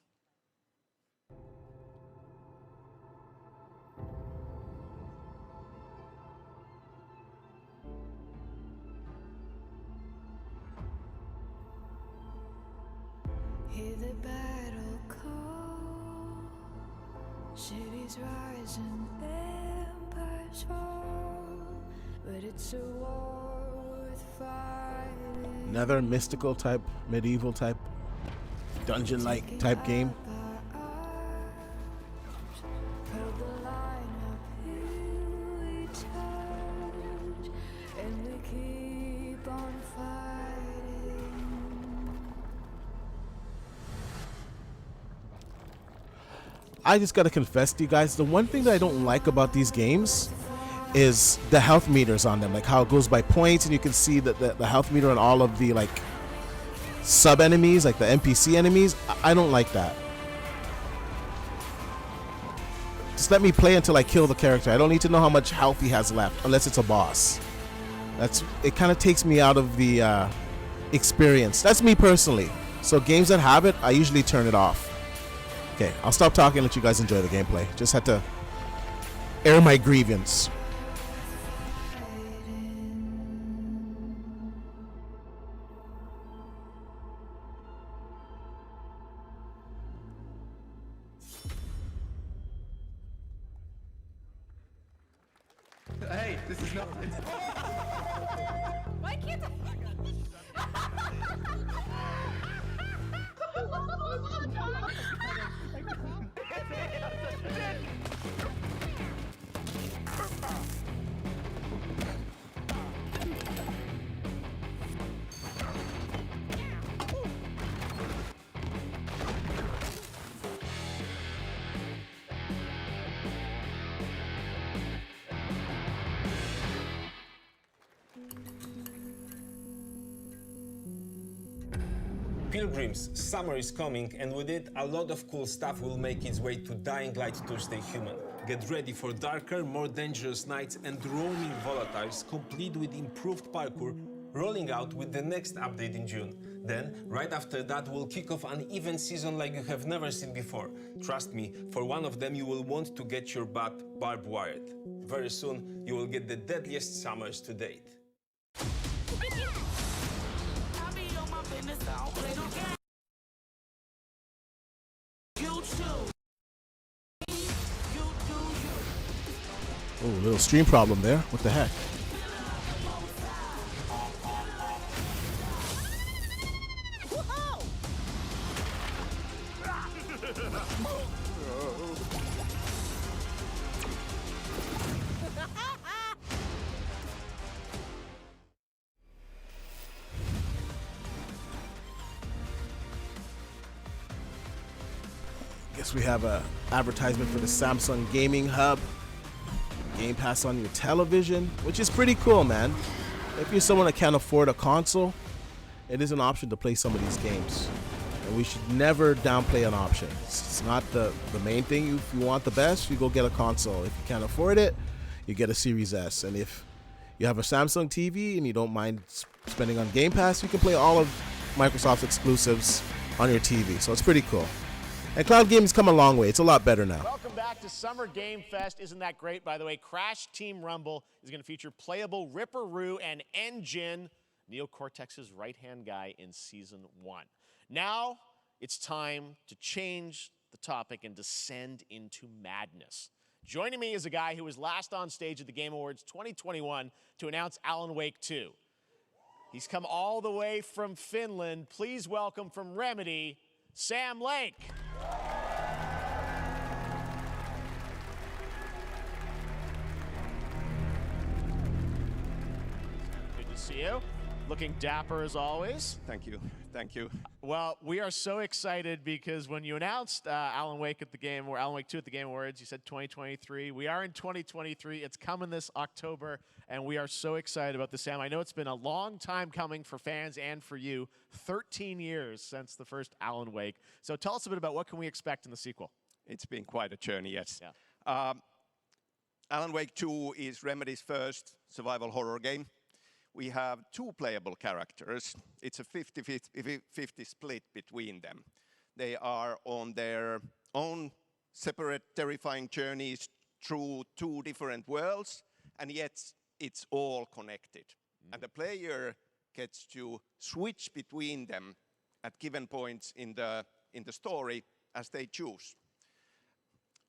Speaker 7: Hear the battle call, cities rise and empires fall, but it's a war worth fighting.
Speaker 1: Another mystical type, medieval type, dungeon-like type game.
Speaker 7: Held the line up, here we touch, and we keep on fighting.
Speaker 1: I just gotta confess to you guys, the one thing that I don't like about these games is the health meters on them, like how it goes by points, and you can see that the health meter on all of the like sub enemies, like the NPC enemies. I don't like that. Just let me play until I kill the character. I don't need to know how much health he has left unless it's a boss. It kind of takes me out of the experience. That's me personally. So games that have it, I usually turn it off. Okay, I'll stop talking and let you guys enjoy the gameplay. Just had to air my grievance.
Speaker 22: Hey, this is not.
Speaker 20: Why can't
Speaker 23: Pilgrims, summer is coming, and with it, a lot of cool stuff will make its way to Dying Light Tuesday Human. Get ready for darker, more dangerous nights and roaming volatiles, complete with improved parkour, rolling out with the next update in June. Then, right after that, we'll kick off an event season like you have never seen before. Trust me, for one of them you will want to get your butt barbed wired. Very soon, you will get the deadliest summers to date.
Speaker 1: Oh, little stream problem there. What the heck? Guess we have a advertisement for the Samsung Gaming Hub. Game Pass on your television, which is pretty cool, man. If you're someone that can't afford a console, it is an option to play some of these games. And we should never downplay an option. It's not the main thing. If you want the best, you go get a console. If you can't afford it, you get a Series S. And if you have a Samsung TV and you don't mind spending on Game Pass, you can play all of Microsoft's exclusives on your TV. So it's pretty cool. And cloud gaming's come a long way. It's a lot better now.
Speaker 3: Welcome back to Summer Game Fest. Isn't that great? By the way, Crash Team Rumble is going to feature playable Ripperoo and Engine, Neo Cortex's right-hand guy in Season 1. Now, it's time to change the topic and descend into madness. Joining me is a guy who was last on stage at the Game Awards 2021 to announce Alan Wake 2. He's come all the way from Finland. Please welcome from Remedy, Sam Lake. to you. Looking dapper as always.
Speaker 9: Thank you. Thank you.
Speaker 3: Well, we are so excited because when you announced Alan Wake at the game, or Alan Wake 2 at the Game Awards, you said 2023. We are in 2023. It's coming this October, and we are so excited about this, Sam. I know it's been a long time coming for fans and for you. 13 years since the first Alan Wake. So tell us a bit about what can we expect in the sequel.
Speaker 9: It's been quite a journey, yes.
Speaker 3: Yeah.
Speaker 9: Alan Wake 2 is Remedy's first survival horror game. We have 2 playable characters. It's a 50-50 split between them. They are on their own separate terrifying journeys through 2 different worlds, and yet it's all connected. And the player gets to switch between them at given points in the story as they choose.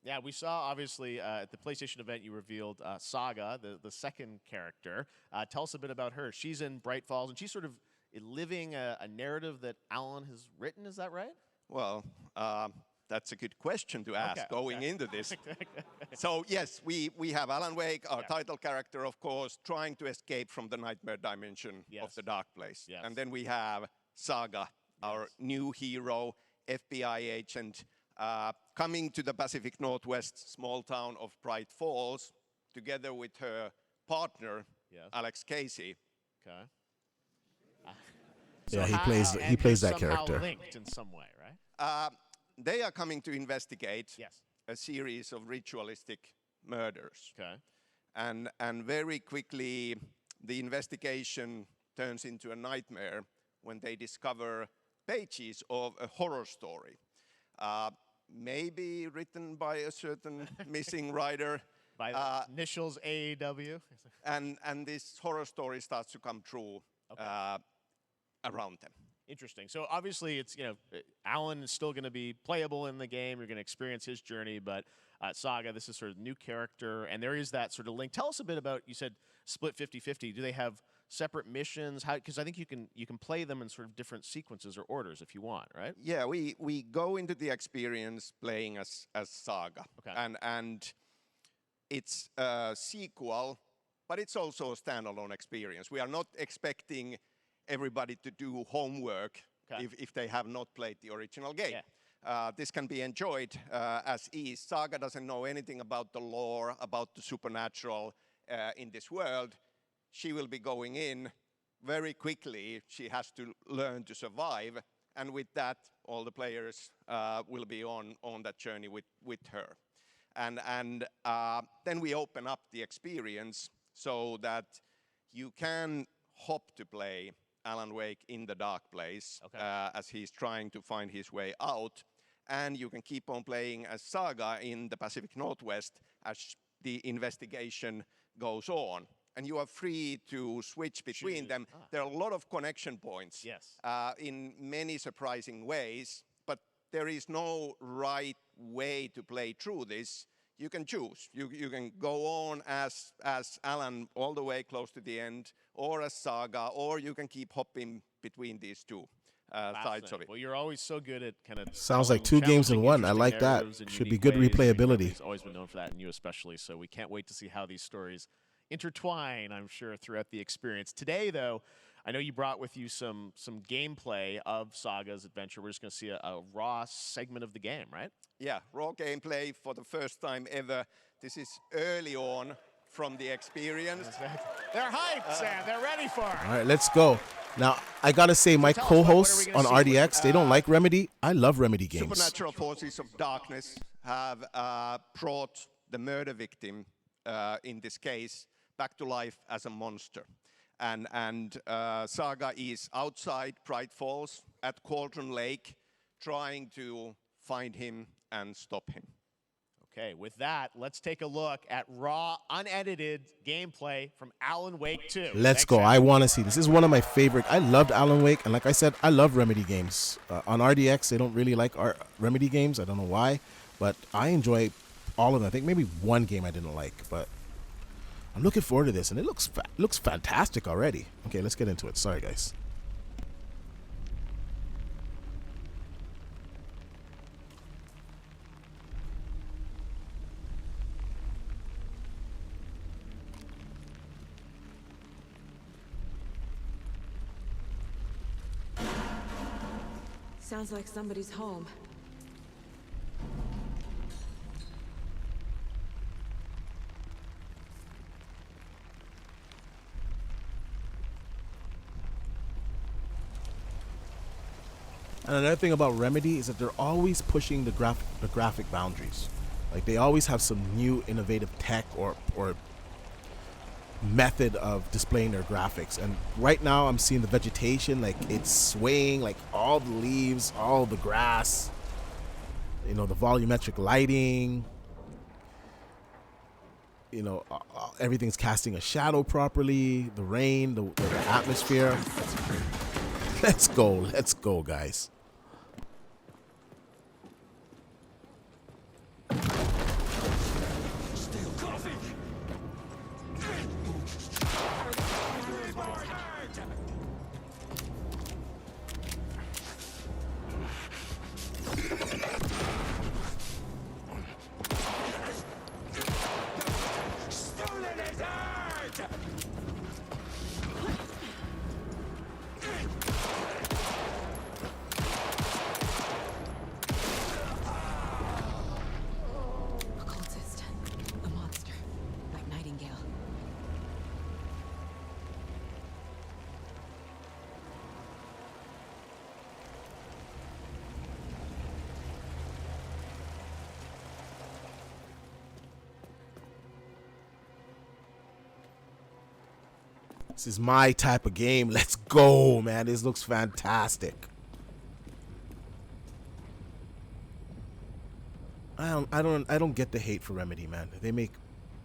Speaker 3: Yeah, we saw, obviously, at the PlayStation event, you revealed Saga, the second character. Tell us a bit about her. She's in Bright Falls, and she's sort of living a narrative that Alan has written. Is that right?
Speaker 9: Well, that's a good question to ask going into this. So, yes, we have Alan Wake, our title character, of course, trying to escape from the nightmare dimension of the dark place.
Speaker 3: Yes.
Speaker 9: And then we have Saga, our new hero, FBI agent, coming to the Pacific Northwest small town of Bright Falls, together with her partner, Alex Casey.
Speaker 3: Okay.
Speaker 1: Yeah, he plays that character.
Speaker 3: Linked in some way, right?
Speaker 9: They are coming to investigate
Speaker 3: Yes.
Speaker 9: a series of ritualistic murders.
Speaker 3: Okay.
Speaker 9: And very quickly, the investigation turns into a nightmare when they discover pages of a horror story. Maybe written by a certain missing writer.
Speaker 3: By the initials AEW.
Speaker 9: And this horror story starts to come true around them.
Speaker 3: Interesting. So obviously, it's Alan is still going to be playable in the game. You're going to experience his journey, but Saga, this is sort of new character, and there is that sort of link. Tell us a bit about. You said split 50-50. Do they have separate missions? How? Because I think you can play them in sort of different sequences or orders if you want, right?
Speaker 9: Yeah, we go into the experience playing as Saga, and it's a sequel, but it's also a standalone experience. We are not expecting everybody to do homework if they have not played the original game. This can be enjoyed as is. Saga doesn't know anything about the lore, about the supernatural in this world. She will be going in very quickly. She has to learn to survive. And with that, all the players will be on that journey with her. And then we open up the experience so that you can hop to play Alan Wake in the dark place as he's trying to find his way out. And you can keep on playing as Saga in the Pacific Northwest as the investigation goes on. And you are free to switch between them. There are a lot of connection points in many surprising ways, but there is no right way to play through this. You can choose. You can go on as Alan all the way close to the end, or as Saga, or you can keep hopping between these two sides of it.
Speaker 3: Well, you're always so good at kind of
Speaker 1: Sounds like 2 games in one. I like that. Should be good replayability.
Speaker 3: He's always been known for that, and you especially. So we can't wait to see how these stories intertwine, I'm sure, throughout the experience. Today, though, I know you brought with you some gameplay of Saga's adventure. We're just going to see a raw segment of the game, right?
Speaker 9: Yeah, raw gameplay for the first time ever. This is early on from the experience.
Speaker 3: They're hyped, Sam. They're ready for it.
Speaker 1: All right, let's go. Now, I got to say, my co-hosts on RDX, they don't like Remedy. I love Remedy games.
Speaker 9: Supernatural forces of darkness have brought the murder victim, in this case, back to life as a monster. And Saga is outside Bright Falls at Cauldron Lake, trying to find him and stop him.
Speaker 3: Okay, with that, let's take a look at raw, unedited gameplay from Alan Wake 2.
Speaker 1: Let's go. I want to see. This is one of my favorite. I loved Alan Wake, and like I said, I love Remedy games. On RDX, they don't really like our Remedy games. I don't know why, but I enjoy all of them. I think maybe one game I didn't like, but I'm looking forward to this, and it looks fantastic already. Okay, let's get into it. Sorry, guys.
Speaker 10: Sounds like somebody's home.
Speaker 1: And another thing about Remedy is that they're always pushing the graphic boundaries. Like they always have some new innovative tech or method of displaying their graphics. And right now I'm seeing the vegetation, like it's swaying, like all the leaves, all the grass, you know, the volumetric lighting, you know, everything's casting a shadow properly, the rain, the atmosphere. Let's go, guys. This is my type of game. Let's go, man. This looks fantastic. I don't get the hate for Remedy, man. They make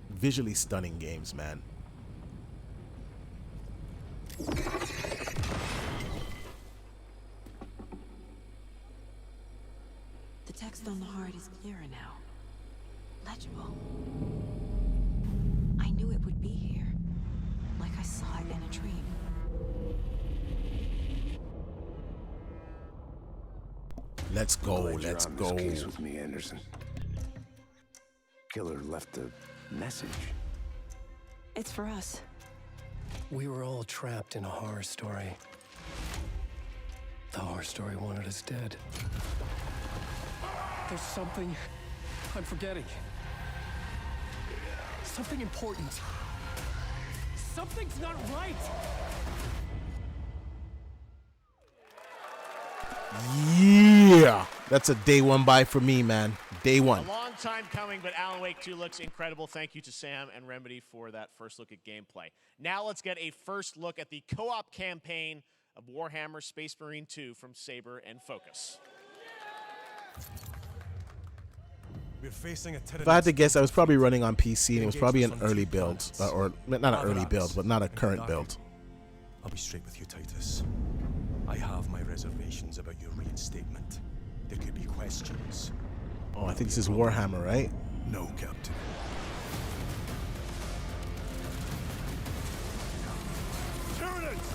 Speaker 1: visually stunning games, man.
Speaker 10: The text on the heart is clearer now. Legible. I knew it would be here. Like I saw it in a dream.
Speaker 1: Let's go, let's
Speaker 5: on
Speaker 1: go.
Speaker 5: This case with me, Anderson. Killer left a message.
Speaker 10: It's for us.
Speaker 12: We were all trapped in a horror story. The horror story wanted us dead. There's something I'm forgetting. Something important. Something's not right!
Speaker 1: Yeah! That's a day one buy for me, man. Day one.
Speaker 3: A long time coming, but Alan Wake 2 looks incredible. Thank you to Sam and Remedy for that first look at gameplay. Now let's get a first look at the co-op campaign of Warhammer Space Marine 2 from Saber and Focus.
Speaker 13: We're facing a
Speaker 1: If I had to guess, I was probably running on PC, and it was probably an early build, or not an early build, but not a current build.
Speaker 13: I'll be straight with you, Titus. I have my reservations about your reinstatement. There could be questions.
Speaker 1: Oh, I think this is Warhammer, right?
Speaker 13: No, Captain.
Speaker 6: Tyranids!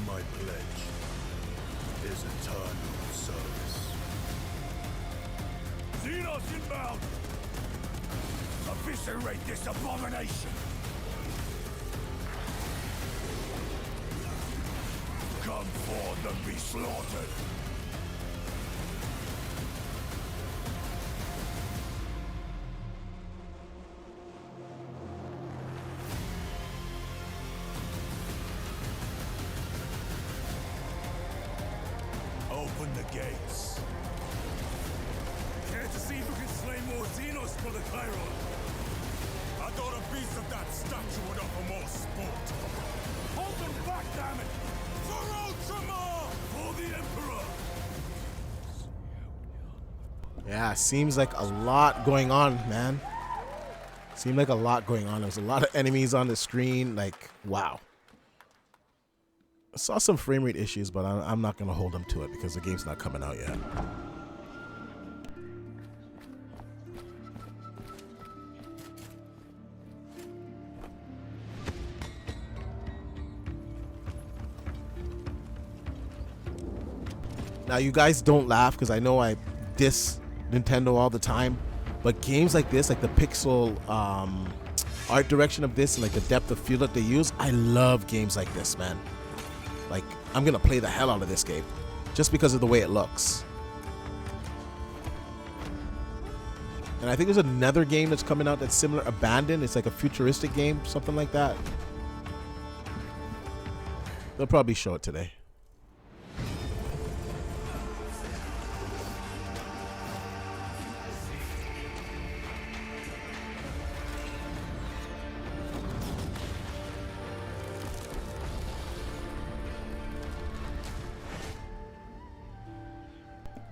Speaker 13: My pledge is eternal service.
Speaker 6: Xenos inbound! Eviscerate this abomination! Come forth and be slaughtered! Open the gates. Care to see if we can slay more Xenos for the Chiron? I thought a piece of that statue would offer more sport. Hold them back, damn it! For Ultramar! For the Emperor!
Speaker 1: Yeah, seems like a lot going on, man. Seemed like a lot going on. There's a lot of enemies on the screen. Like, wow. I saw some frame rate issues, but I'm not going to hold them to it because the game's not coming out yet. Now, you guys don't laugh because I know I diss Nintendo all the time, but games like this, like the pixel art direction of this and like the depth of field that they use, I love games like this, man. Like, I'm gonna play the hell out of this game just because of the way it looks. And I think there's another game that's coming out that's similar, Abandoned. It's like a futuristic game, something like that. They'll probably show it today.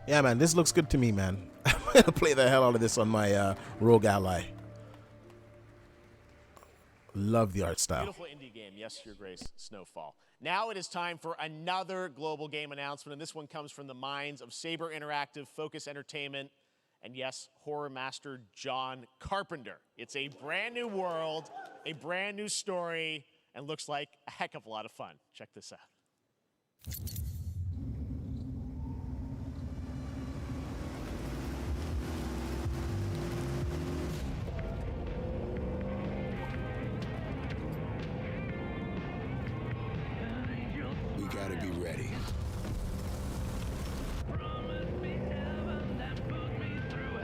Speaker 1: Yeah, man, this looks good to me, man. I'm gonna play the hell out of this on my Rogue Ally. Love the art style.
Speaker 3: Beautiful indie game. Yes, Your Grace, Snowfall. Now it is time for another global game announcement, and this one comes from the minds of Saber Interactive, Focus Entertainment, and yes, horror master John Carpenter. It's a brand new world, a brand new story, and looks like a heck of a lot of fun. Check this out.
Speaker 6: We gotta be ready.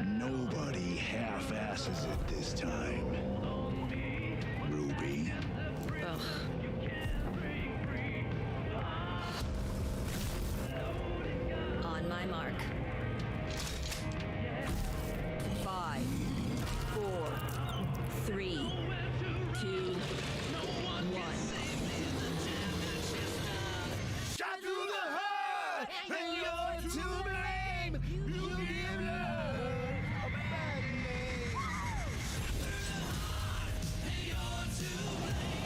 Speaker 6: Nobody half-asses it this time. Ruby.
Speaker 10: Ugh. On my mark. 5, 4, 3, 2, 1.
Speaker 6: Shot through the heart, and you're to blame. You give love a bad name. And you're to blame.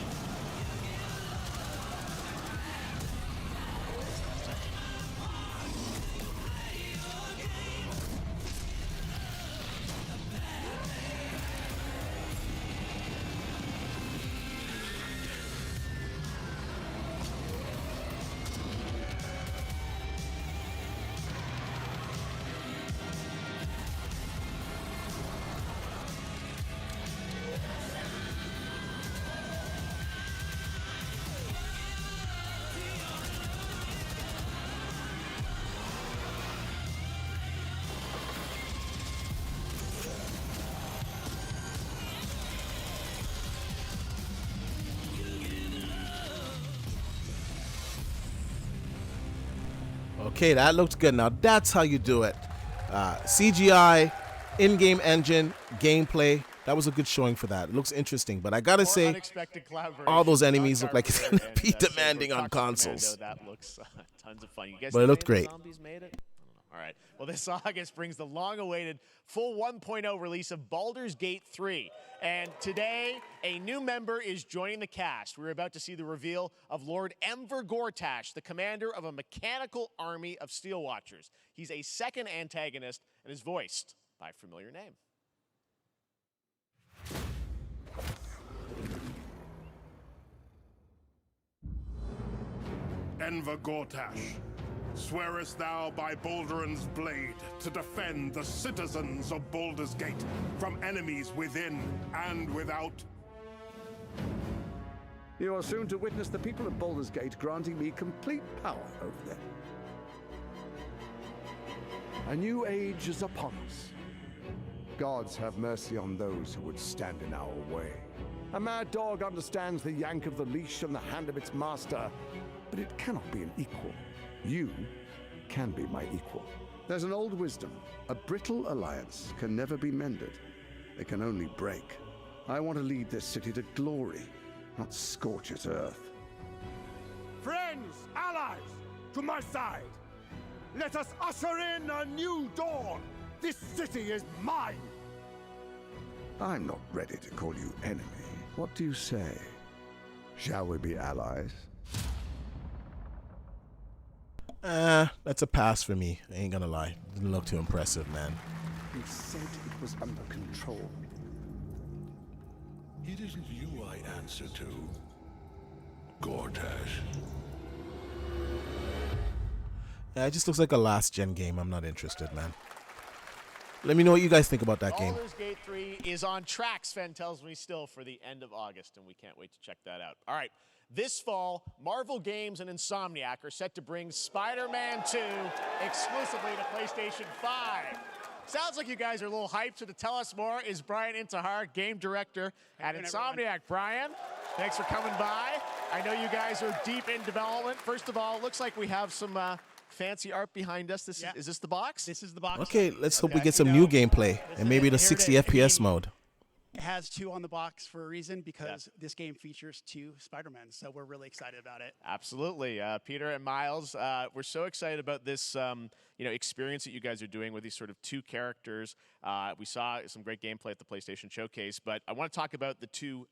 Speaker 1: Okay, that looks good. Now that's how you do it. CGI, in-game engine, gameplay. That was a good showing for that. It looks interesting, but I gotta say, all those enemies look like it's gonna be demanding on consoles.
Speaker 3: That looks tons of fun. You guys
Speaker 1: But it looked great.
Speaker 3: Zombies made it? All right. Well, this August brings the long-awaited full 1.0 release of Baldur's Gate 3. And today, a new member is joining the cast. We're about to see the reveal of Lord Enver Gortash, the commander of a mechanical army of Steel Watchers. He's a second antagonist and is voiced by a familiar name.
Speaker 6: Enver Gortash, swearest thou by Balduran's blade to defend the citizens of Baldur's Gate from enemies within and without?
Speaker 8: You are soon to witness the people of Baldur's Gate granting me complete power over them. A new age is upon us. Gods have mercy on those who would stand in our way. A mad dog understands the yank of the leash from the hand of its master, but it cannot be an equal. You can be my equal. There's an old wisdom. A brittle alliance can never be mended. It can only break. I want to lead this city to glory, not scorch its earth.
Speaker 6: Friends, allies, to my side. Let us usher in a new dawn. This city is mine.
Speaker 8: I'm not ready to call you enemy. What do you say? Shall we be allies?
Speaker 1: That's a pass for me. I ain't gonna lie. Didn't look too impressive, man.
Speaker 8: He said it was under control.
Speaker 6: It isn't you I answer to, Gortash.
Speaker 1: Yeah, it just looks like a last-gen game. I'm not interested, man. Let me know what you guys think about that game.
Speaker 3: Baldur's Gate 3 is on track, Sven tells me still, for the end of August, and we can't wait to check that out. All right, this fall, Marvel Games and Insomniac are set to bring Spider-Man 2 exclusively to PlayStation 5. Sounds like you guys are a little hyped, so to tell us more is Brian Intihar, game director at Insomniac. Brian, thanks for coming by. I know you guys are deep in development. First of all, it looks like we have some fancy art behind us. Is this the box?
Speaker 14: This is the box.
Speaker 1: Okay, let's hope we get some new gameplay and maybe the 60 FPS mode.
Speaker 14: It has 2 on the box for a reason, because this game features 2 Spider-Men, so we're really excited about it.
Speaker 3: Absolutely. Peter and Miles, we're so excited about this experience that you guys are doing with these sort of 2 characters. We saw some great gameplay at the PlayStation Showcase, but I want to talk about the 2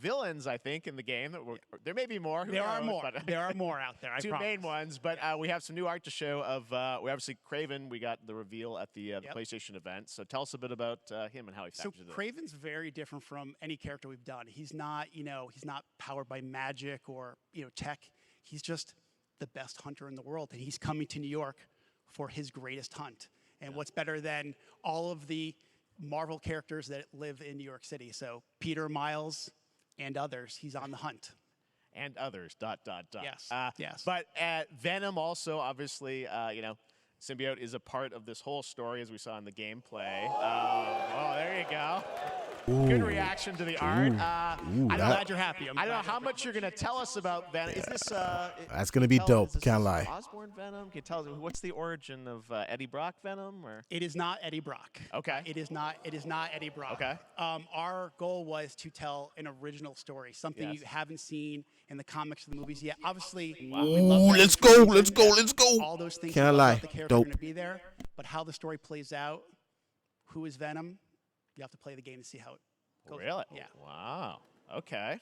Speaker 3: villains, I think, in the game. There may be more.
Speaker 14: There are more. There are more out there, I
Speaker 3: 2
Speaker 14: promise.
Speaker 3: main ones, but we have some new art to show of, we obviously, Kraven, we got the reveal at the PlayStation event. So tell us a bit about him and how he factors in.
Speaker 14: So Kraven's very different from any character we've done. He's not, he's not powered by magic or, tech. He's just the best hunter in the world, and he's coming to New York for his greatest hunt. And what's better than all of the Marvel characters that live in New York City? So Peter, Miles, and others, he's on the hunt.
Speaker 3: And others, ...
Speaker 14: Yes, yes.
Speaker 3: But Venom also, obviously, Symbiote is a part of this whole story, as we saw in the gameplay. Oh, there you go. Good reaction to the art. I'm glad you're happy. I don't know how much you're going to tell us about Venom. Is this...
Speaker 1: That's going to be dope, can't lie.
Speaker 3: Osborn Venom? Can you tell us, what's the origin of Eddie Brock Venom? Or?
Speaker 14: It is not Eddie Brock.
Speaker 3: Okay.
Speaker 14: It is not Eddie Brock.
Speaker 3: Okay.
Speaker 14: Our goal was to tell an original story, something you haven't seen in the comics or the movies yet. Obviously, we love
Speaker 1: let's go.
Speaker 14: All those things
Speaker 1: Can't
Speaker 14: about
Speaker 1: lie.
Speaker 14: the character are
Speaker 1: Dope.
Speaker 14: going to be there, but how the story plays out, who is Venom, you have to play the game to see how it goes.
Speaker 3: Really?
Speaker 14: Yeah.
Speaker 3: Wow. Okay.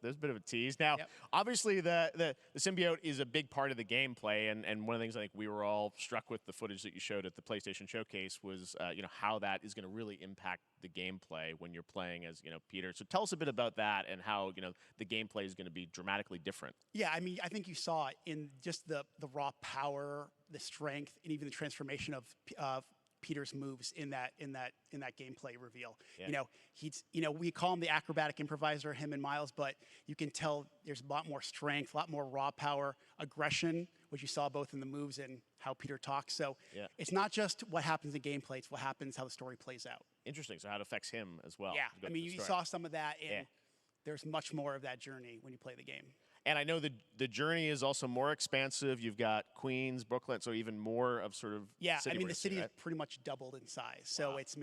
Speaker 3: There's a bit of a tease. Now, obviously, the symbiote is a big part of the gameplay, and one of the things I think we were all struck with the footage that you showed at the PlayStation Showcase was, how that is going to really impact the gameplay when you're playing as, Peter. So tell us a bit about that and how, the gameplay is going to be dramatically different.
Speaker 14: Yeah, I mean, I think you saw it in just the raw power, the strength, and even the transformation of Peter's moves in that gameplay reveal.
Speaker 3: Yeah.
Speaker 14: He's we call him the acrobatic improviser, him and Miles, but you can tell there's a lot more strength, a lot more raw power, aggression, which you saw both in the moves and how Peter talks. So it's not just what happens in gameplay, it's what happens, how the story plays out.
Speaker 3: Interesting. So how it affects him as well.
Speaker 14: Yeah, I mean, you saw some of that, and there's much more of that journey when you play the game.
Speaker 3: And I know the journey is also more expansive. You've got Queens, Brooklyn, so even more of sort of
Speaker 14: I mean, the city is pretty much doubled in size. So it's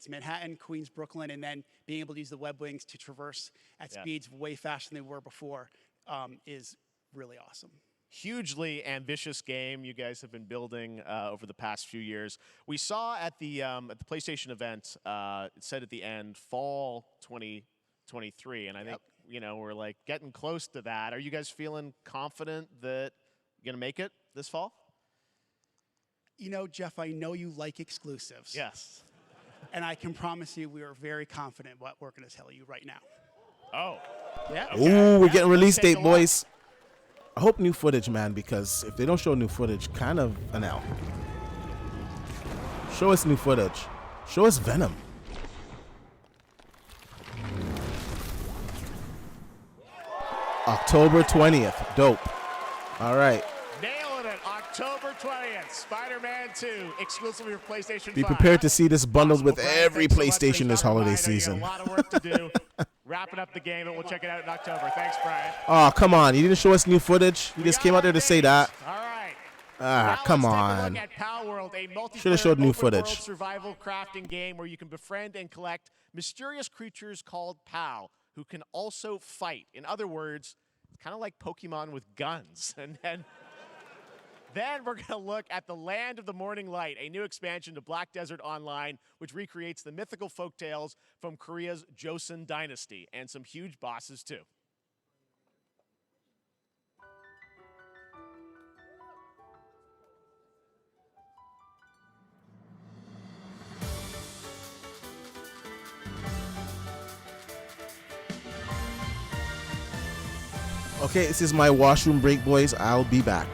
Speaker 14: Manhattan, Queens, Brooklyn, and then being able to use the web wings to traverse at speeds way faster than they were before is really awesome.
Speaker 3: Hugely ambitious game you guys have been building over the past few years. We saw at the PlayStation event, it said at the end, fall 2023, and I think we're like getting close to that. Are you guys feeling confident that you're gonna make it this fall?
Speaker 14: Jeff, I know you like exclusives.
Speaker 3: Yes.
Speaker 14: And I can promise you we are very confident what we're gonna tell you right now.
Speaker 3: Oh.
Speaker 14: Yeah.
Speaker 1: Okay. Ooh, we're getting release date, boys. I hope new footage, man, because if they don't show new footage, kind of an L. Show us new footage. Show us Venom. October 20th. Dope. All right.
Speaker 3: Nailing it. October 20th. Spider-Man 2, exclusively for PlayStation 5.
Speaker 1: Be prepared to see this bundled with every PlayStation this holiday season.
Speaker 3: A lot of work to do. Wrapping up the game, and we'll check it out in October. Thanks, Brian.
Speaker 1: Oh, come on. You didn't show us new footage? You just came out there to say that.
Speaker 3: All right.
Speaker 1: Ah, come on. Should have showed new footage.
Speaker 3: Survival crafting game where you can befriend and collect mysterious creatures called POW who can also fight. In other words, kind of like Pokemon with guns. And then we're going to look at the Land of the Morning Light, a new expansion to Black Desert Online, which recreates the mythical folktales from Korea's Joseon dynasty, and some huge bosses too.
Speaker 1: Okay, this is my washroom break, boys. I'll be back.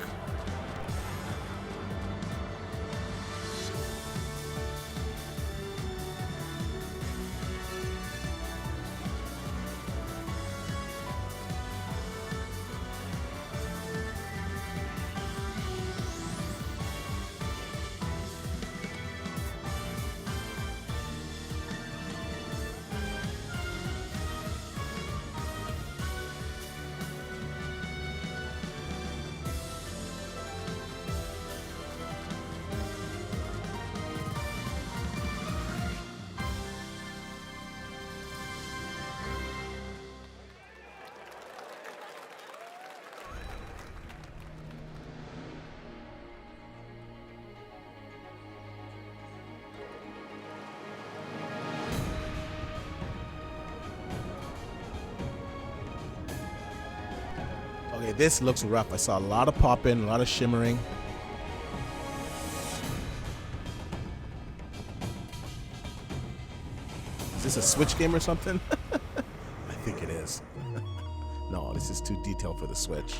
Speaker 1: Okay, this looks rough. I saw a lot of popping, a lot of shimmering. Is this a Switch game or something? I think it is. No, this is too detailed for the Switch.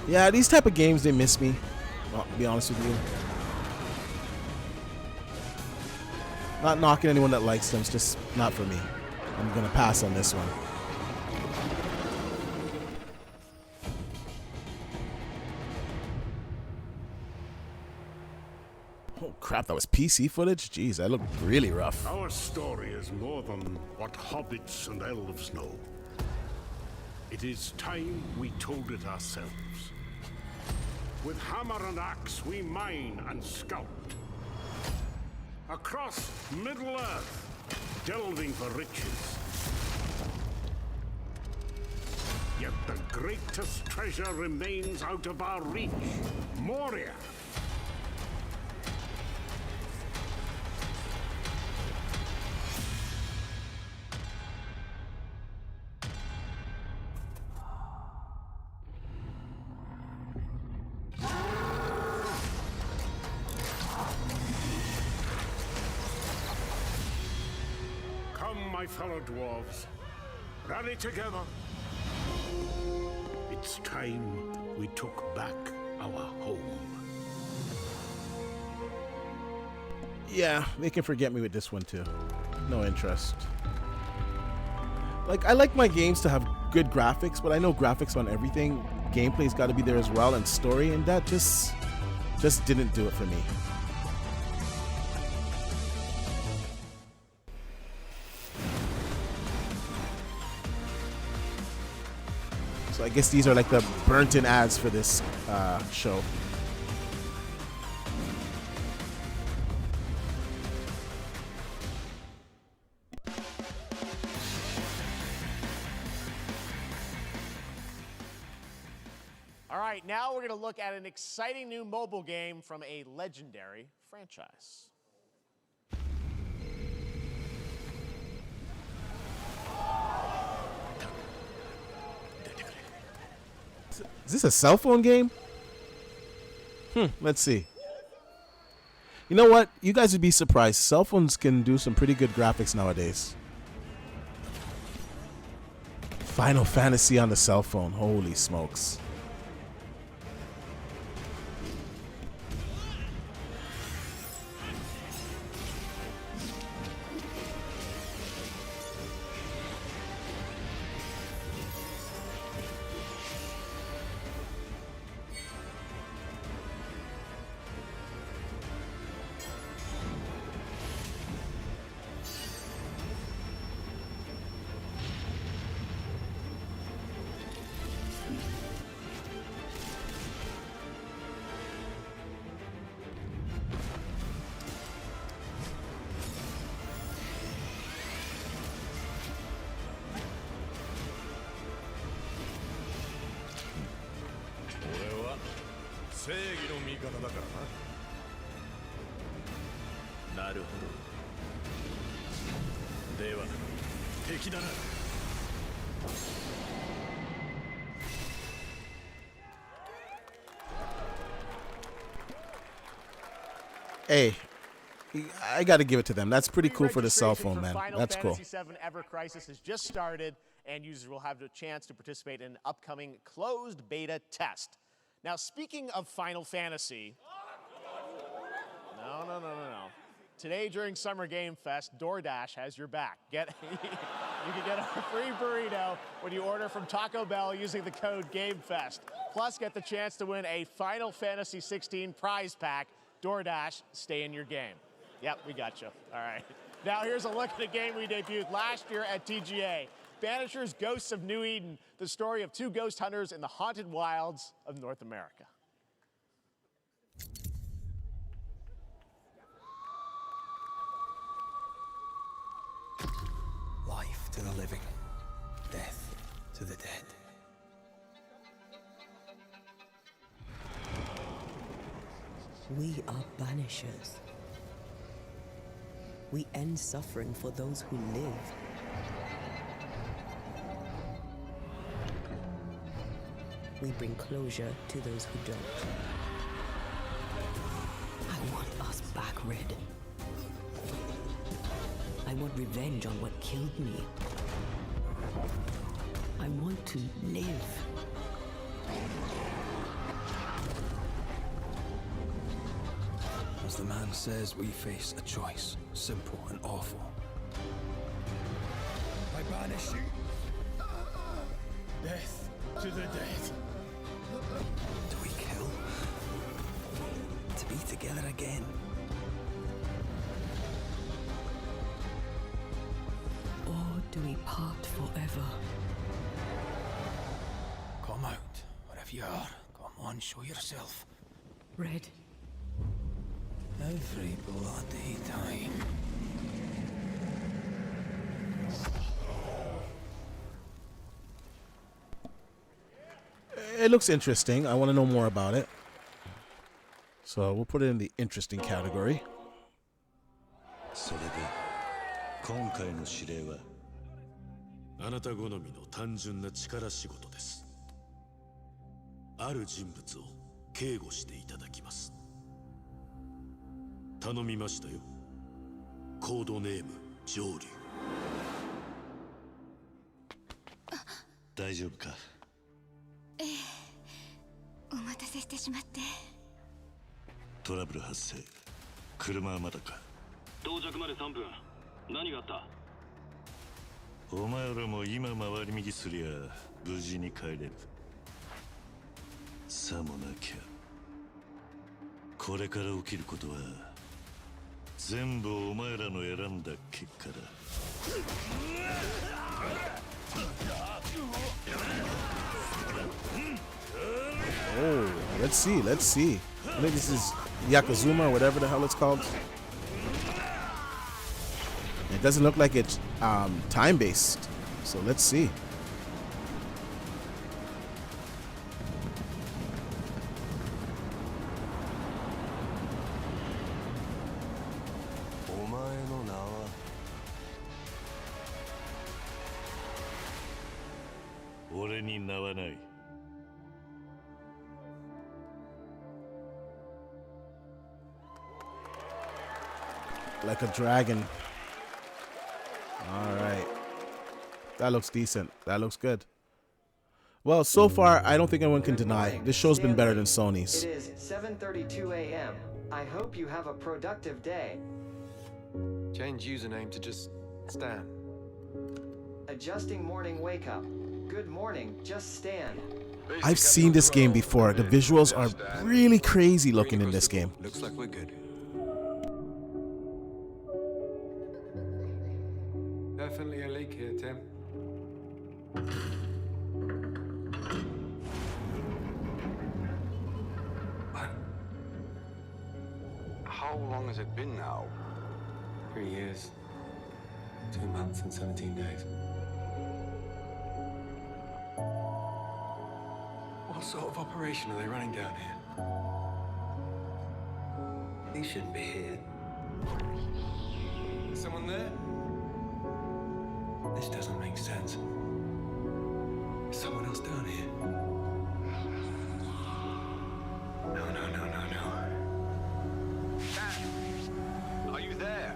Speaker 1: Yeah, these type of games, they miss me. Well, to be honest with you. Not knocking anyone that likes them, it's just not for me. I'm gonna pass on this one. Oh crap, that was PC footage? Jeez, that looked really rough.
Speaker 6: Our story is more than what hobbits and elves know. It is time we told it ourselves. With hammer and axe, we mine and scout. Across Middle-earth, delving for riches. Yet the greatest treasure remains out of our reach. Moria. My fellow dwarves, rally together. It's time we took back our home.
Speaker 1: Yeah, they can forget me with this one too. No interest. Like, I like my games to have good graphics, but I know graphics on everything. Gameplay's got to be there as well, and story, and that just didn't do it for me. So I guess these are like the burnt-in ads for this show.
Speaker 3: All right, now we're going to look at an exciting new mobile game from a legendary franchise.
Speaker 1: Is this a cell phone game? Let's see. You know what? You guys would be surprised. Cell phones can do some pretty good graphics nowadays. Final Fantasy on the cell phone. Holy smokes. Hey, I got to give it to them. That's pretty cool for the cell phone, man. That's cool.
Speaker 3: Fantasy VII Ever Crisis has just started, and users will have the chance to participate in an upcoming closed beta test. Now, speaking of Final Fantasy, no. Today during Summer Game Fest, DoorDash has your back. You can get a free burrito when you order from Taco Bell using the code GameFest. Plus, get the chance to win a Final Fantasy 16 prize pack. DoorDash, stay in your game. Yep, we got you. All right. Now here's a look at a game we debuted last year at TGA. Banishers, Ghosts of New Eden, the story of two ghost hunters in the haunted wilds of North America.
Speaker 12: Life to the living, death to the dead.
Speaker 15: We are banishers. We end suffering for those who live. We bring closure to those who don't. I want us back, Red. I want revenge on what killed me. I want to live.
Speaker 16: As the man says, we face a choice, simple and awful.
Speaker 6: I banish you. Death to the dead.
Speaker 16: Do we kill? To be together again?
Speaker 15: Or do we part forever?
Speaker 16: Come out, wherever you are. Come on, show yourself.
Speaker 15: Red.
Speaker 16: Every bloody time.
Speaker 1: It looks interesting. I want to know more about it. So we'll put it in the interesting category.
Speaker 17: それで今回の指令はあなた好みの単純な力仕事です。ある人物を警護していただきます。頼みましたよ。コードネーム上流。大丈夫か？
Speaker 19: ええ、お待たせしてしまって。
Speaker 17: トラブル発生。車はまだか？
Speaker 24: 到着まで3分。何があった？
Speaker 17: お前らも今回り右すりゃ無事に帰れる。さもなきゃこれから起きることは全部お前らの選んだ結果だ。
Speaker 1: Oh, let's see, let's see. I think this is Yakuzuma or whatever the hell it's called. It doesn't look like it's time-based, so let's see. Like a dragon. All right. That looks decent. That looks good. Well, so far, I don't think anyone can deny this show's been better than Sony's.
Speaker 25: It is 7:32 a.m. I hope you have a productive day.
Speaker 22: Change username to just Stan.
Speaker 25: Adjusting morning wake up. Good morning, just Stan.
Speaker 1: I've seen this game before. The visuals are really crazy looking in this game.
Speaker 22: Looks like we're good. Definitely a leak here, Tim. How long has it been now? 3 years. 2 months and 17 days. What sort of operation are they running down here? He shouldn't be here. Is someone there? This doesn't make sense. Is someone else down here? No. Dad! Are you there?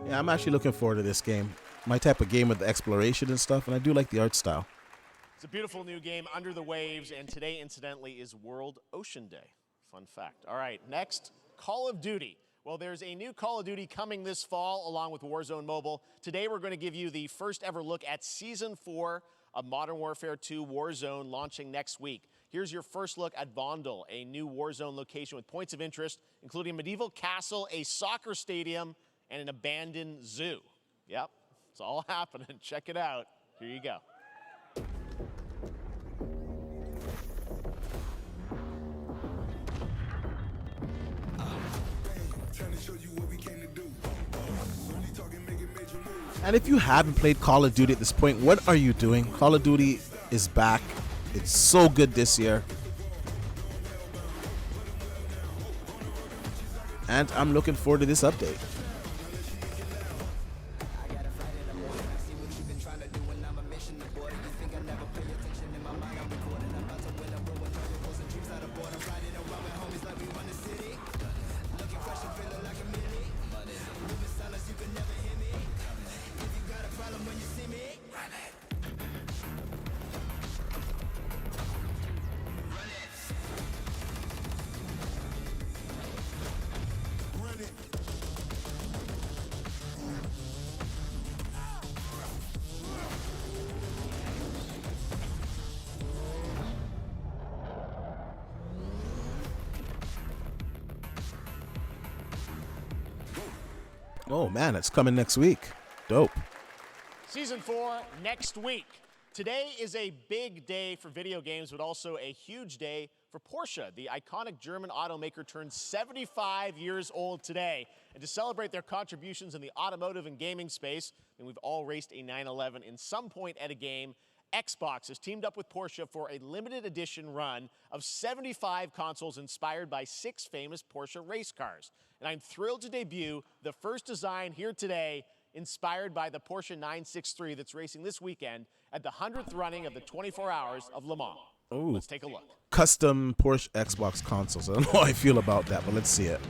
Speaker 1: Yeah, I'm actually looking forward to this game. My type of game with the exploration and stuff, and I do like the art style.
Speaker 3: It's a beautiful new game, Under the Waves, and today, incidentally, is World Ocean Day. Fun fact. All right, next, Call of Duty. Well, there's a new Call of Duty coming this fall along with Warzone Mobile. Today, we're going to give you the first ever look at Season 4 of Modern Warfare 2 Warzone launching next week. Here's your first look at Vondel, a new Warzone location with points of interest, including a medieval castle, a soccer stadium, and an abandoned zoo. Yep, it's all happening. Check it out. Here you go.
Speaker 1: And if you haven't played Call of Duty at this point, what are you doing? Call of Duty is back. It's so good this year. And I'm looking forward to this update. Oh man, it's coming next week. Dope.
Speaker 3: Season 4 next week. Today is a big day for video games, but also a huge day for Porsche. The iconic German automaker turns 75 years old today. And to celebrate their contributions in the automotive and gaming space, and we've all raced a 911 in some point at a game, Xbox has teamed up with Porsche for a limited edition run of 75 consoles inspired by 6 famous Porsche race cars. And I'm thrilled to debut the first design here today inspired by the Porsche 963 that's racing this weekend at the 100th running of the 24 Hours of Le Mans.
Speaker 1: Ooh.
Speaker 3: Let's take a look.
Speaker 1: Custom Porsche Xbox consoles. I don't know how I feel about that, but let's see it.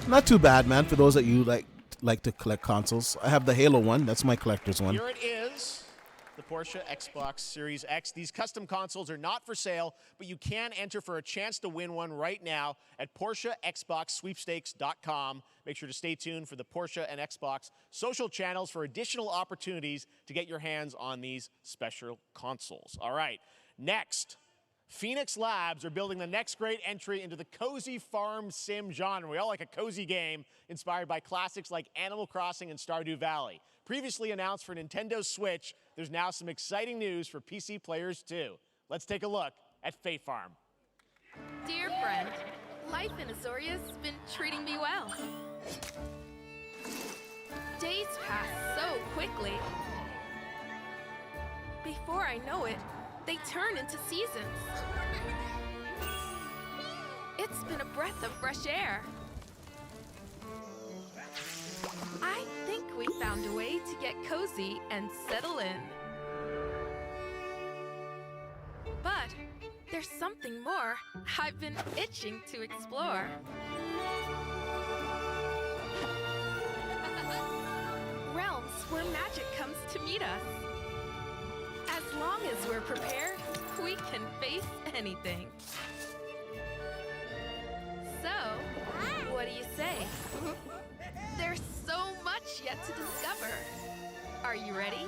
Speaker 1: Not too bad, man, for those that you like to collect consoles. I have the Halo one. That's my collector's one.
Speaker 3: Here it is, the Porsche Xbox Series X. These custom consoles are not for sale, but you can enter for a chance to win one right now at PorscheXboxSweepstakes.com. Make sure to stay tuned for the Porsche and Xbox social channels for additional opportunities to get your hands on these special consoles. All right, next. Phoenix Labs are building the next great entry into the cozy farm sim genre. We all like a cozy game inspired by classics like Animal Crossing and Stardew Valley. Previously announced for Nintendo Switch, there's now some exciting news for PC players too. Let's take a look at Fae Farm.
Speaker 2: Dear friend, life in Azoria's been treating me well. Days pass so quickly. Before I know it, they turn into seasons. It's been a breath of fresh air. I think we found a way to get cozy and settle in. But there's something more I've been itching to explore. Realms where magic comes to meet us. As long as we're prepared, we can face anything. So, what do you say? There's so much yet to discover. Are you ready?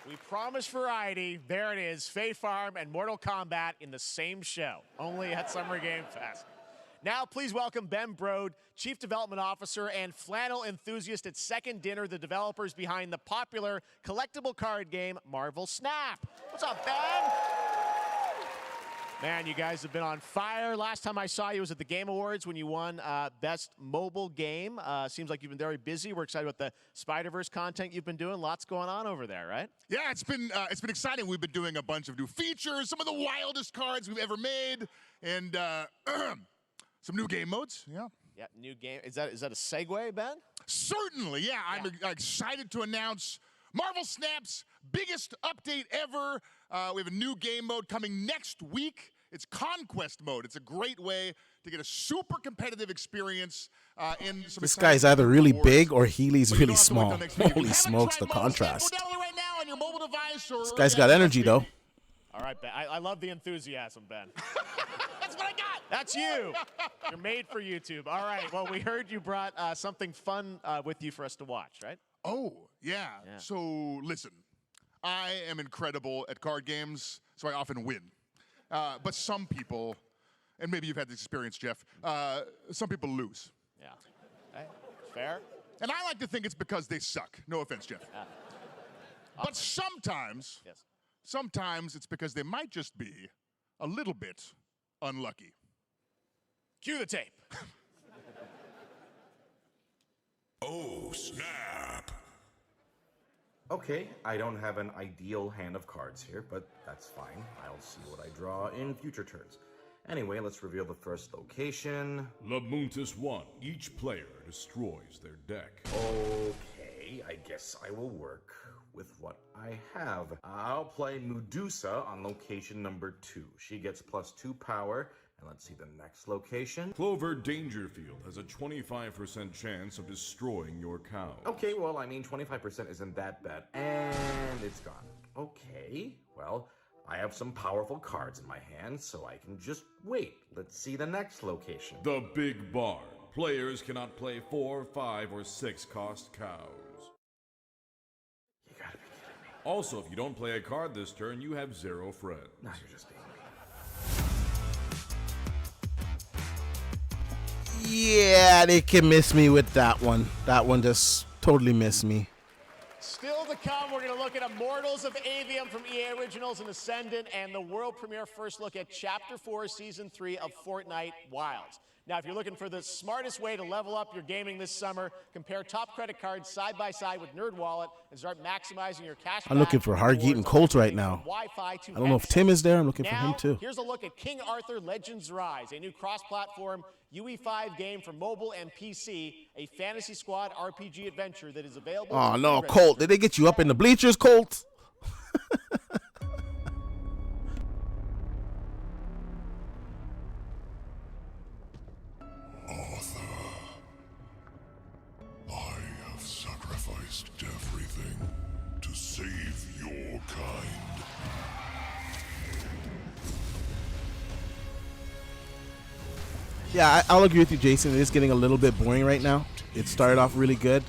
Speaker 3: We promised variety. There it is, Fae Farm and Mortal Kombat in the same show, only at Summer Game Fest. Now, please welcome Ben Brode, Chief Development Officer and flannel enthusiast at Second Dinner, the developers behind the popular collectible card game Marvel Snap. What's up, Ben? Man, you guys have been on fire. Last time I saw you was at the Game Awards when you won Best Mobile Game. Seems like you've been very busy. We're excited about the Spider-Verse content you've been doing. Lots going on over there, right?
Speaker 4: Yeah, it's been exciting. We've been doing a bunch of new features, some of the wildest cards we've ever made, and some new game modes. Yeah.
Speaker 3: Yeah, new game. Is that a segue, Ben?
Speaker 4: Certainly, yeah. I'm excited to announce Marvel Snap's biggest update ever. We have a new game mode coming next week. It's Conquest mode. It's a great way to get a super competitive experience. In some
Speaker 1: this guy's either really big or Healy's really small. Holy smokes, the contrast.
Speaker 4: Right now on your mobile device or
Speaker 1: this guy's got energy, though.
Speaker 3: All right, Ben. I love the enthusiasm, Ben.
Speaker 4: That's what I got.
Speaker 3: That's you. You're made for YouTube. All right. Well, we heard you brought something fun with you for us to watch, right?
Speaker 4: Oh, yeah. So listen, I am incredible at card games, so I often win. But some people, and maybe you've had this experience, Jeff, some people lose.
Speaker 3: Yeah. Okay. Fair.
Speaker 4: And I like to think it's because they suck. No offense, Jeff. But sometimes, sometimes it's because they might just be a little bit unlucky.
Speaker 3: Cue the tape.
Speaker 6: Oh, snap.
Speaker 7: Okay, I don't have an ideal hand of cards here, but that's fine. I'll see what I draw in future turns. Anyway, let's reveal the first location.
Speaker 6: Labuntus 1. Each player destroys their deck.
Speaker 7: Okay, I guess I will work with what I have. I'll play Medusa on location number 2. She gets +2 power. And let's see the next location.
Speaker 6: Clover Dangerfield has a 25% chance of destroying your cow.
Speaker 7: Okay, well, I mean, 25% isn't that bad. And it's gone. Okay, well, I have some powerful cards in my hand, so I can just wait. Let's see the next location.
Speaker 6: The Big Barn. Players cannot play 4, 5, or 6 cost cows.
Speaker 7: You gotta be kidding me.
Speaker 6: Also, if you don't play a card this turn, you have 0 friends.
Speaker 7: No, you're just being
Speaker 1: Yeah, they can miss me with that one. That one just totally missed me.
Speaker 3: Still to come, we're going to look at Immortals of Aveum from EA Originals and Ascendant, and the world premiere first look at Chapter 4, Season 3 of Fortnite Wilds. Now, if you're looking for the smartest way to level up your gaming this summer, compare top credit cards side by side with NerdWallet and start maximizing your cash.
Speaker 1: I'm looking for Hargeet and Colt right now. I don't know if Tim is there. I'm looking for him too.
Speaker 3: Here's a look at King Arthur Legends Rise, a new cross-platform UE5 game for mobile and PC, a Fantasy Squad RPG adventure that is available.
Speaker 1: Oh no, Colt! Did they get you up in the bleachers, Colt?
Speaker 6: I have sacrificed everything to save your kind.
Speaker 1: Yeah, I'll agree with you, Jason. It is getting a little bit boring right now. It started off really good.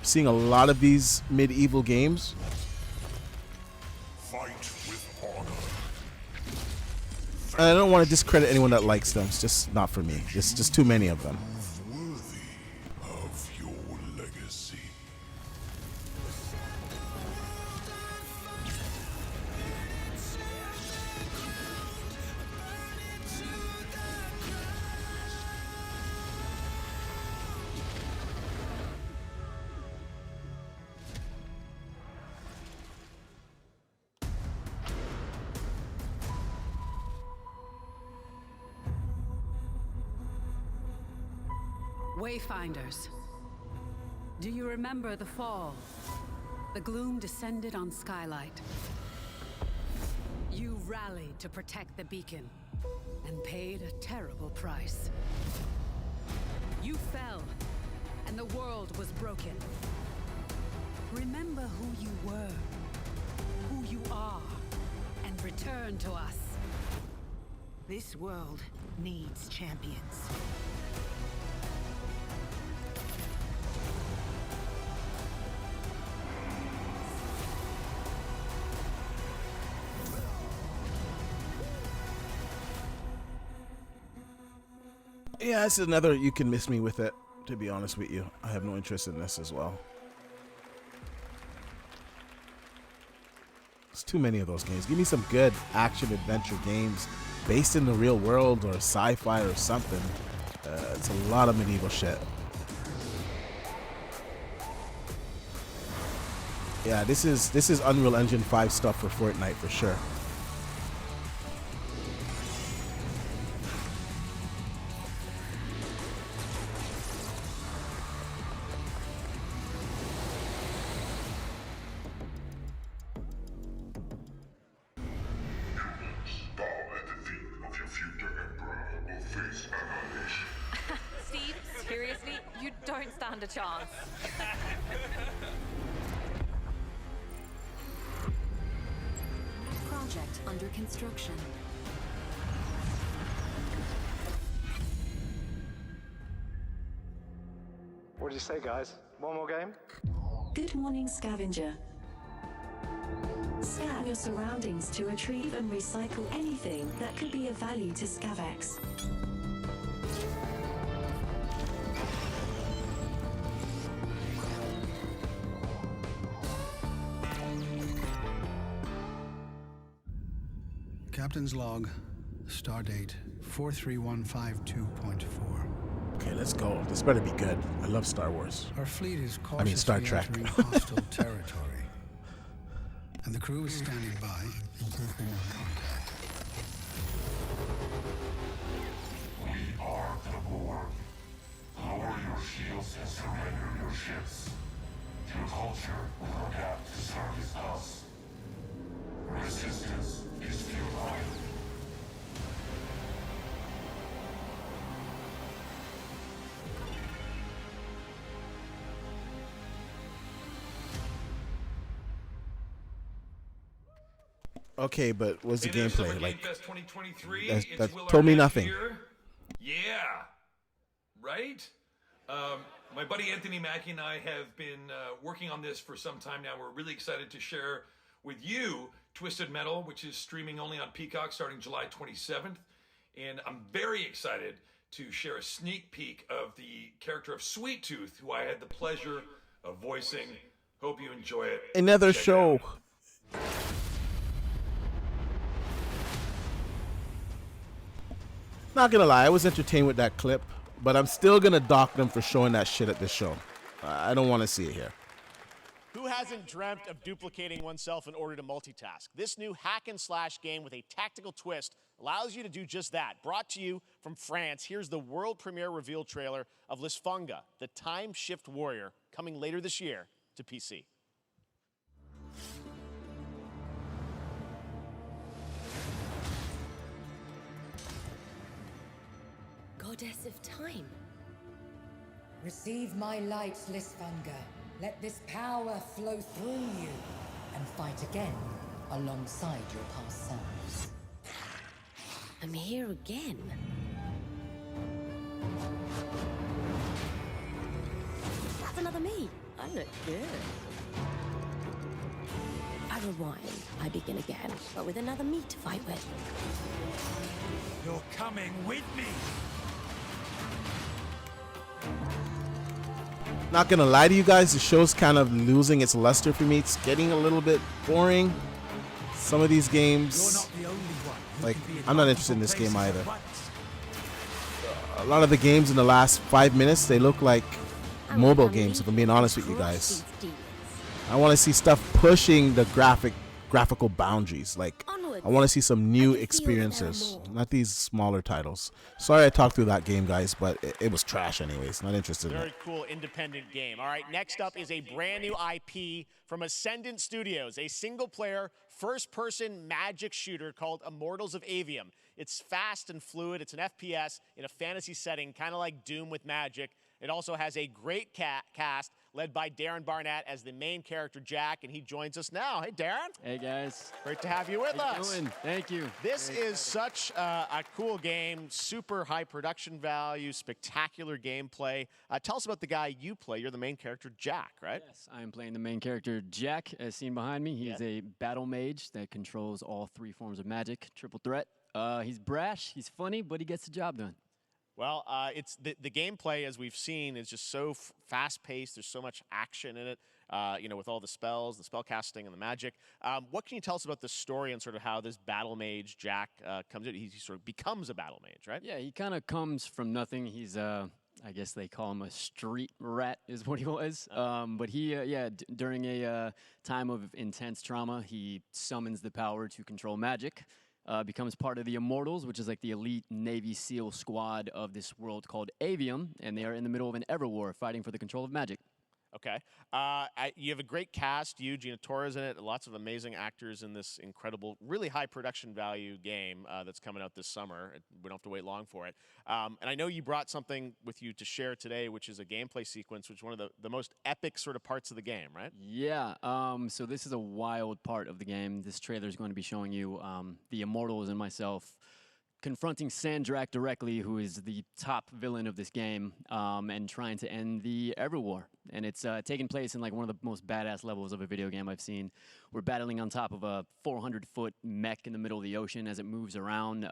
Speaker 1: Seeing a lot of these medieval games.
Speaker 6: Fight with honor.
Speaker 1: I don't want to discredit anyone that likes them. It's just not for me. It's just too many of them.
Speaker 6: Worthy of your legacy.
Speaker 10: Wayfinders, do you remember the fall? The gloom descended on Skylight. You rallied to protect the beacon and paid a terrible price. You fell, and the world was broken. Remember who you were, who you are, and return to us.
Speaker 15: This world needs champions.
Speaker 1: Yeah, this is another you can miss me with it, to be honest with you. I have no interest in this as well. There's too many of those games. Give me some good action-adventure games based in the real world or sci-fi or something. It's a lot of medieval shit. Yeah, this is Unreal Engine 5 stuff for Fortnite for sure.
Speaker 2: Steve, seriously, you don't stand a chance.
Speaker 10: Project under construction.
Speaker 11: say, guys? One more game?
Speaker 18: Good morning, scavenger. Scan your surroundings to retrieve and recycle anything that could be of value to Scavex.
Speaker 20: Captain's log, stardate 43152.4.
Speaker 1: Okay, let's go. This better be good. I love Star Wars.
Speaker 20: Our fleet is
Speaker 1: I mean, Star
Speaker 20: cautiously
Speaker 1: Trek.
Speaker 20: entering hostile territory, and the crew is standing by in case they want contact.
Speaker 6: We are the Borg. Lower your shields and surrender your ships. Your culture will adapt to service us. Resistance is futile.
Speaker 1: Okay, but what's the gameplay like?
Speaker 21: Game Fest 2023.
Speaker 1: That told me nothing.
Speaker 21: Yeah, right? My buddy Anthony Mackie and I have been working on this for some time now. We're really excited to share with you Twisted Metal, which is streaming only on Peacock starting July 27th. And I'm very excited to share a sneak peek of the character of Sweet Tooth, who I had the pleasure of voicing. Hope you enjoy it.
Speaker 1: Another show. Not gonna lie, I was entertained with that clip, but I'm still gonna dock them for showing that shit at this show. I don't want to see it here.
Speaker 3: Who hasn't dreamt of duplicating oneself in order to multitask? This new hack and slash game with a tactical twist allows you to do just that. Brought to you from France, here's the world premiere reveal trailer of Lisfunga, the time shift warrior, coming later this year to PC.
Speaker 23: Goddess of time. Receive my light, Lisfunga. Let this power flow through you and fight again alongside your past selves. I'm here again. That's another me. I look good. I rewind. I begin again, but with another me to fight with.
Speaker 6: You're coming with me.
Speaker 1: Not gonna lie to you guys, the show's kind of losing its luster for me. It's getting a little bit boring. Some of these games, like, I'm not interested in this game either. A lot of the games in the last 5 minutes, they look like mobile games, if I'm being honest with you guys. I want to see stuff pushing the graphical boundaries. Like, I want to see some new experiences, not these smaller titles. Sorry I talked through that game, guys, but it was trash anyways. Not interested in it.
Speaker 3: Very cool independent game. All right, next up is a brand new IP from Ascendant Studios, a single-player, first-person magic shooter called Immortals of Aveum. It's fast and fluid. It's an FPS in a fantasy setting, kind of like Doom with magic. It also has a great cast led by Darren Barnett as the main character, Jack, and he joins us now. Hey, Darren.
Speaker 26: Hey, guys.
Speaker 3: Great to have you with
Speaker 26: How you
Speaker 3: us.
Speaker 26: doing? Thank you.
Speaker 3: This is such a cool game, super high production value, spectacular gameplay. Tell us about the guy you play. You're the main character, Jack, right?
Speaker 26: Yes, I'm playing the main character, Jack, as seen behind me. He's a battle mage that controls all 3 forms of magic, triple threat. He's brash, he's funny, but he gets the job done.
Speaker 3: Well, it's the gameplay, as we've seen, is just so fast-paced. There's so much action in it, with all the spells, the spell casting, and the magic. What can you tell us about the story and sort of how this battle mage, Jack, comes in? He sort of becomes a battle mage, right?
Speaker 26: Yeah, he kind of comes from nothing. He's, I guess they call him a street rat is what he was. But he, during a time of intense trauma, he summons the power to control magic. Becomes part of the Immortals, which is like the elite Navy SEAL squad of this world called Avium, and they are in the middle of an Everwar fighting for the control of magic.
Speaker 3: Okay. You have a great cast. You, Gina Torres in it. Lots of amazing actors in this incredible, really high production value game that's coming out this summer. We don't have to wait long for it. And I know you brought something with you to share today, which is a gameplay sequence, which is one of the most epic sort of parts of the game, right?
Speaker 26: Yeah. So this is a wild part of the game. This trailer is going to be showing you the Immortals and myself confronting Sandrak directly, who is the top villain of this game, and trying to end the Everwar. And it's taking place in like one of the most badass levels of a video game I've seen. We're battling on top of a 400-foot mech in the middle of the ocean as it moves around.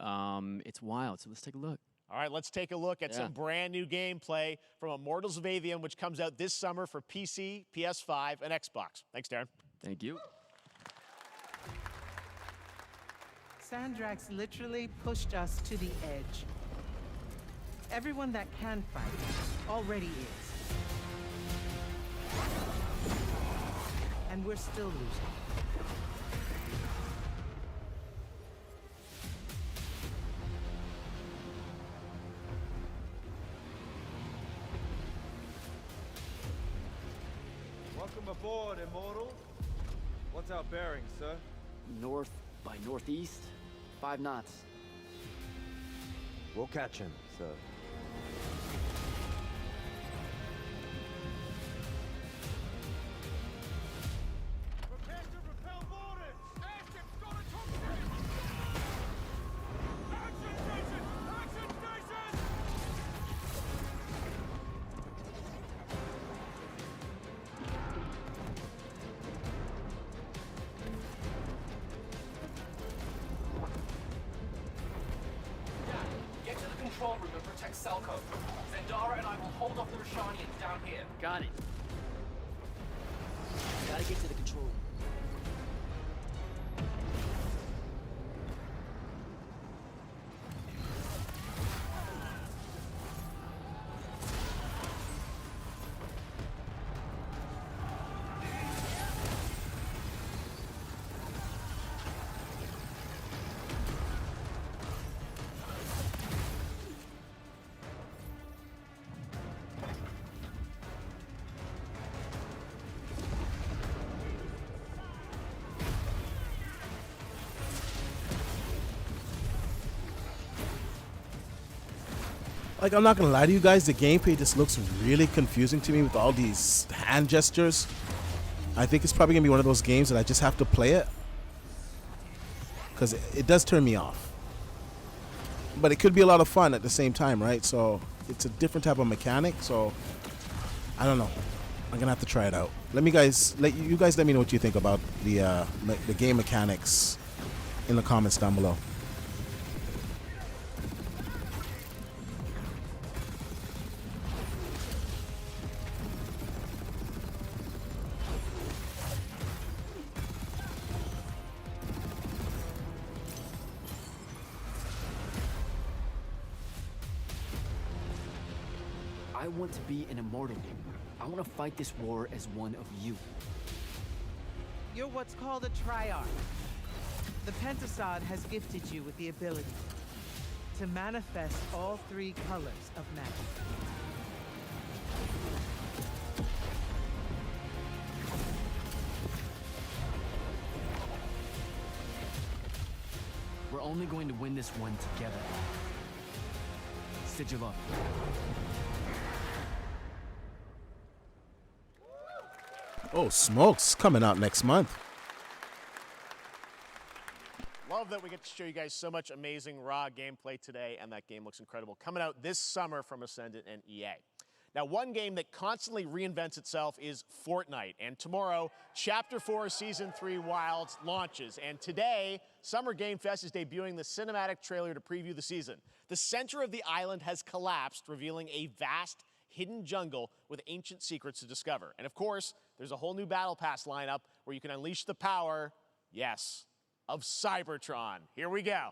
Speaker 26: It's wild, so let's take a look.
Speaker 3: All right, let's take a look at some brand new gameplay from Immortals of Aveum, which comes out this summer for PC, PS5, and Xbox. Thanks, Darren.
Speaker 26: Thank you.
Speaker 5: Sandrax literally pushed us to the edge. Everyone that can fight already is. And we're still losing.
Speaker 8: Welcome aboard, Immortal. What's our bearing, sir?
Speaker 9: North by northeast, 5 knots.
Speaker 8: We'll catch him, sir.
Speaker 6: Prepare to repel boarders! Airship's got a toxic! Action station! Action station!
Speaker 11: Get to the control room and protect Selko. Zendara and I will hold off the Rashanians down here.
Speaker 9: Got it. Gotta get to the control room.
Speaker 1: Like, I'm not gonna lie to you guys, the gameplay just looks really confusing to me with all these hand gestures. I think it's probably gonna be one of those games that I just have to play it, because it does turn me off. But it could be a lot of fun at the same time, right? So it's a different type of mechanic, so I don't know. I'm gonna have to try it out. Let you guys let me know what you think about the game mechanics in the comments down below.
Speaker 9: I want to be an immortal. I want to fight this war as one of you.
Speaker 5: You're what's called a Triarch. The Pentasod has gifted you with the ability to manifest all 3 colors of magic.
Speaker 9: We're only going to win this one together. Sigil up.
Speaker 1: Oh, smokes, coming out next month.
Speaker 3: Love that we get to show you guys so much amazing raw gameplay today, and that game looks incredible. Coming out this summer from Ascendant and EA. Now, one game that constantly reinvents itself is Fortnite, and tomorrow, Chapter 4 Season 3 Wilds launches, and today, Summer Game Fest is debuting the cinematic trailer to preview the season. The center of the island has collapsed, revealing a vast, hidden jungle with ancient secrets to discover. And of course, there's a whole new Battle Pass lineup where you can unleash the power, yes, of Cybertron. Here we go.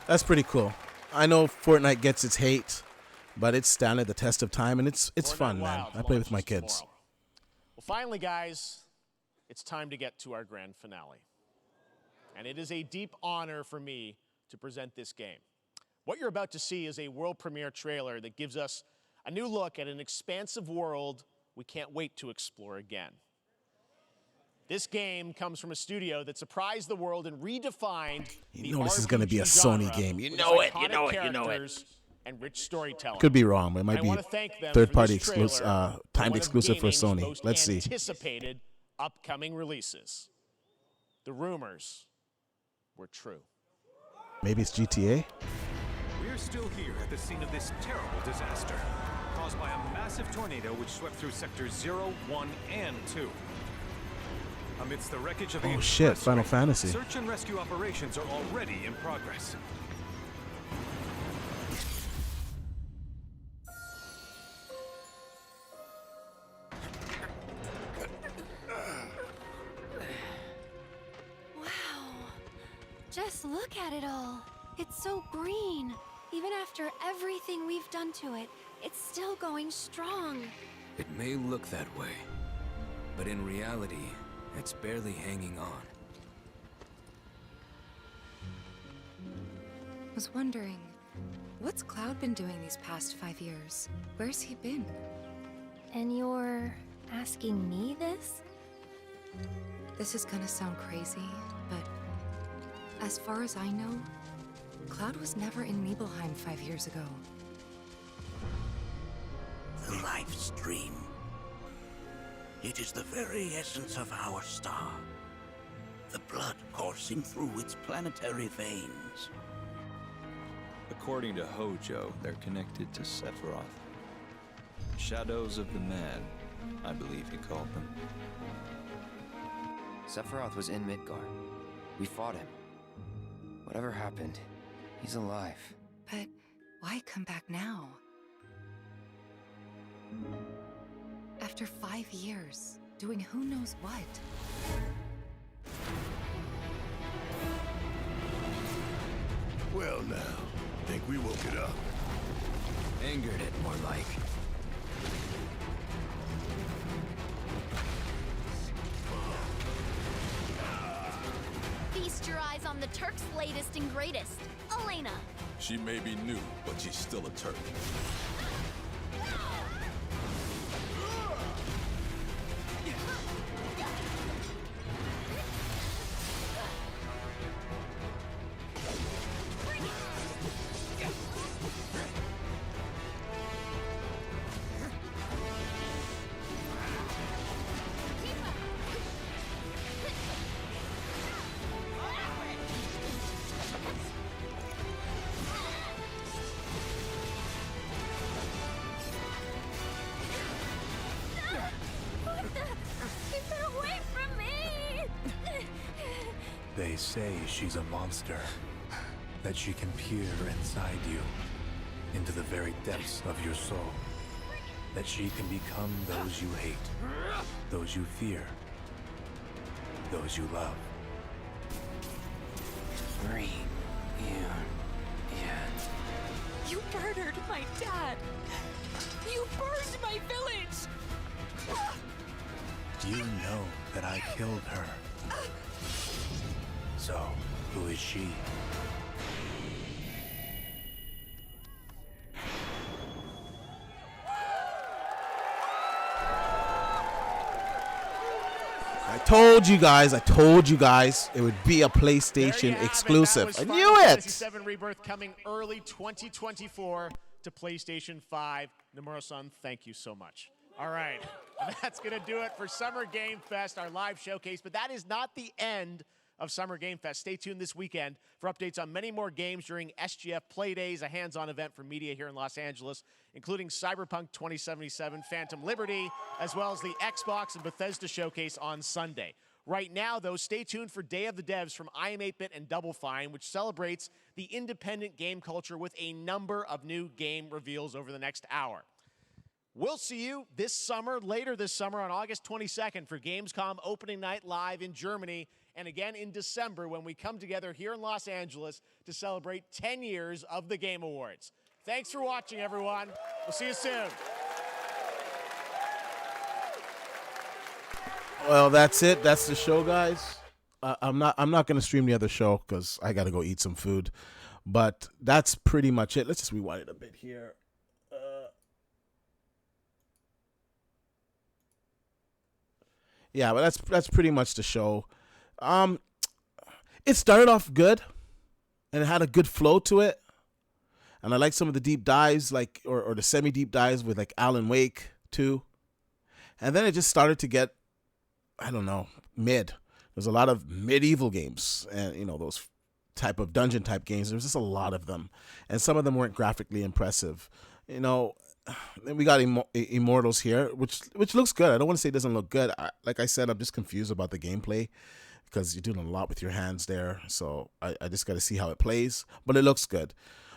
Speaker 1: That's pretty cool. I know Fortnite gets its hate, but it's standing the test of time, and it's fun, man.
Speaker 3: Wilds
Speaker 1: I play with my
Speaker 3: launches
Speaker 1: kids.
Speaker 3: tomorrow. Well, finally, guys, it's time to get to our grand finale. And it is a deep honor for me to present this game. What you're about to see is a world premiere trailer that gives us a new look at an expansive world we can't wait to explore again. This game comes from a studio that surprised the world and redefined
Speaker 1: You know this is going to be a Sony game. You know it. You know it. You know it.
Speaker 3: And rich storytelling.
Speaker 1: Could be wrong, but it might
Speaker 3: I
Speaker 1: be
Speaker 3: wanna thank them
Speaker 1: third-party
Speaker 3: for this trailer,
Speaker 1: timed
Speaker 3: one of
Speaker 1: exclusive for
Speaker 3: gaming's
Speaker 1: Sony.
Speaker 3: most
Speaker 1: Let's see.
Speaker 3: Anticipated upcoming releases. The rumors were true.
Speaker 1: Maybe it's GTA.
Speaker 12: We're still here at the scene of this terrible disaster, caused by a massive tornado which swept through sectors 0, 1, and 2. Amidst the wreckage of the
Speaker 1: Oh shit, Final
Speaker 12: expressway,
Speaker 1: Fantasy.
Speaker 12: search and rescue operations are already in progress.
Speaker 13: Wow. Just look at it all. It's so green. Even after everything we've done to it, it's still going strong.
Speaker 14: It may look that way, but in reality, it's barely hanging on.
Speaker 16: Was wondering, what's Cloud been doing these past 5 years? Where's he been?
Speaker 13: And you're asking me this?
Speaker 16: This is gonna sound crazy, but as far as I know, Cloud was never in Nibelheim 5 years ago.
Speaker 19: The life stream. It is the very essence of our star. The blood coursing through its planetary veins.
Speaker 24: According to Hojo, they're connected to Sephiroth. Shadows of the Mad, I believe he called them.
Speaker 27: Sephiroth was in Midgard. We fought him. Whatever happened, he's alive.
Speaker 16: But why come back now? After 5 years, doing who knows what?
Speaker 6: Well now, think we woke it up.
Speaker 14: Angered it, more like.
Speaker 13: Feast your eyes on the Turk's latest and greatest, Elena.
Speaker 6: She may be new, but she's still a Turk.
Speaker 13: Keep her away from me!
Speaker 28: They say she's a monster, that she can peer inside you, into the very depths of your soul, that she can become those you hate, those you fear, those you love.
Speaker 14: Green.
Speaker 13: You murdered my dad! You burned my village!
Speaker 28: You know that I killed her. So, who is she?
Speaker 1: I told you guys it would be a PlayStation exclusive. I knew
Speaker 3: Fantasy
Speaker 1: it.
Speaker 3: VII Rebirth coming early 2024 to PlayStation 5. Nomura-san, thank you so much. All right, that's going to do it for Summer Game Fest, our live showcase. But that is not the end of Summer Game Fest. Stay tuned this weekend for updates on many more games during SGF Play Days, a hands-on event for media here in Los Angeles, including Cyberpunk 2077, Phantom Liberty, as well as the Xbox and Bethesda showcase on Sunday. Right now, though, stay tuned for Day of the Devs from I Am 8-Bit and Double Fine, which celebrates the independent game culture with a number of new game reveals over the next hour. We'll see you later this summer on August 22nd for Gamescom Opening Night Live in Germany. and again in December when we come together here in Los Angeles to celebrate 10 years of the Game Awards. Thanks for watching, everyone. We'll see you soon.
Speaker 1: Well, that's it. That's the show, guys. I'm not going to stream the other show because I got to go eat some food. But that's pretty much it. Let's just rewind it a bit here. Yeah, but that's pretty much the show. It started off good, and it had a good flow to it. And I like some of the deep dives, like or the semi deep dives with like Alan Wake too. And then it just started to get, I don't know, mid. There's a lot of medieval games, and those type of dungeon type games. There's just a lot of them, and some of them weren't graphically impressive. Then we got Immortals here, which looks good. I don't want to say it doesn't look good. Like I said, I'm just confused about the gameplay because you're doing a lot with your hands there. So I just got to see how it plays, but it looks good.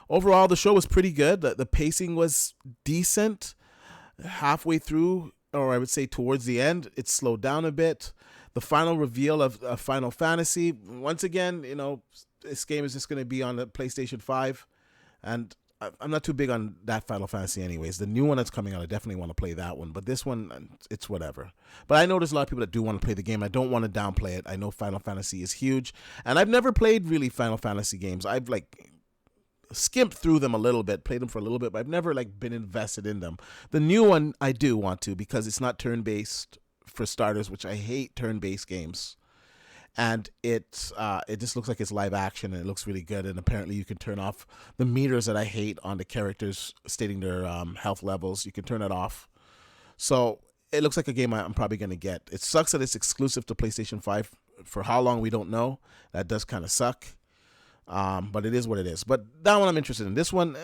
Speaker 1: Overall, the show was pretty good. The pacing was decent. Halfway through, or I would say towards the end, it slowed down a bit. The final reveal of Final Fantasy, once again, this game is just going to be on the PlayStation 5, and I'm not too big on that Final Fantasy anyways. The new one that's coming out, I definitely want to play that one, but this one, it's whatever. But I know there's a lot of people that do want to play the game. I don't want to downplay it. I know Final Fantasy is huge, and I've never played really Final Fantasy games. I've skimped through them a little bit, played them for a little bit, but I've never been invested in them. The new one I do want to, because it's not turn-based for starters, which I hate turn-based games. And it just looks like it's live action, and it looks really good. And apparently you can turn off the meters that I hate on the characters stating their health levels. You can turn it off. So it looks like a game I'm probably going to get. It sucks that it's exclusive to PlayStation 5. For how long, we don't know. That does kind of suck. But it is what it is. But that one I'm interested in. This one,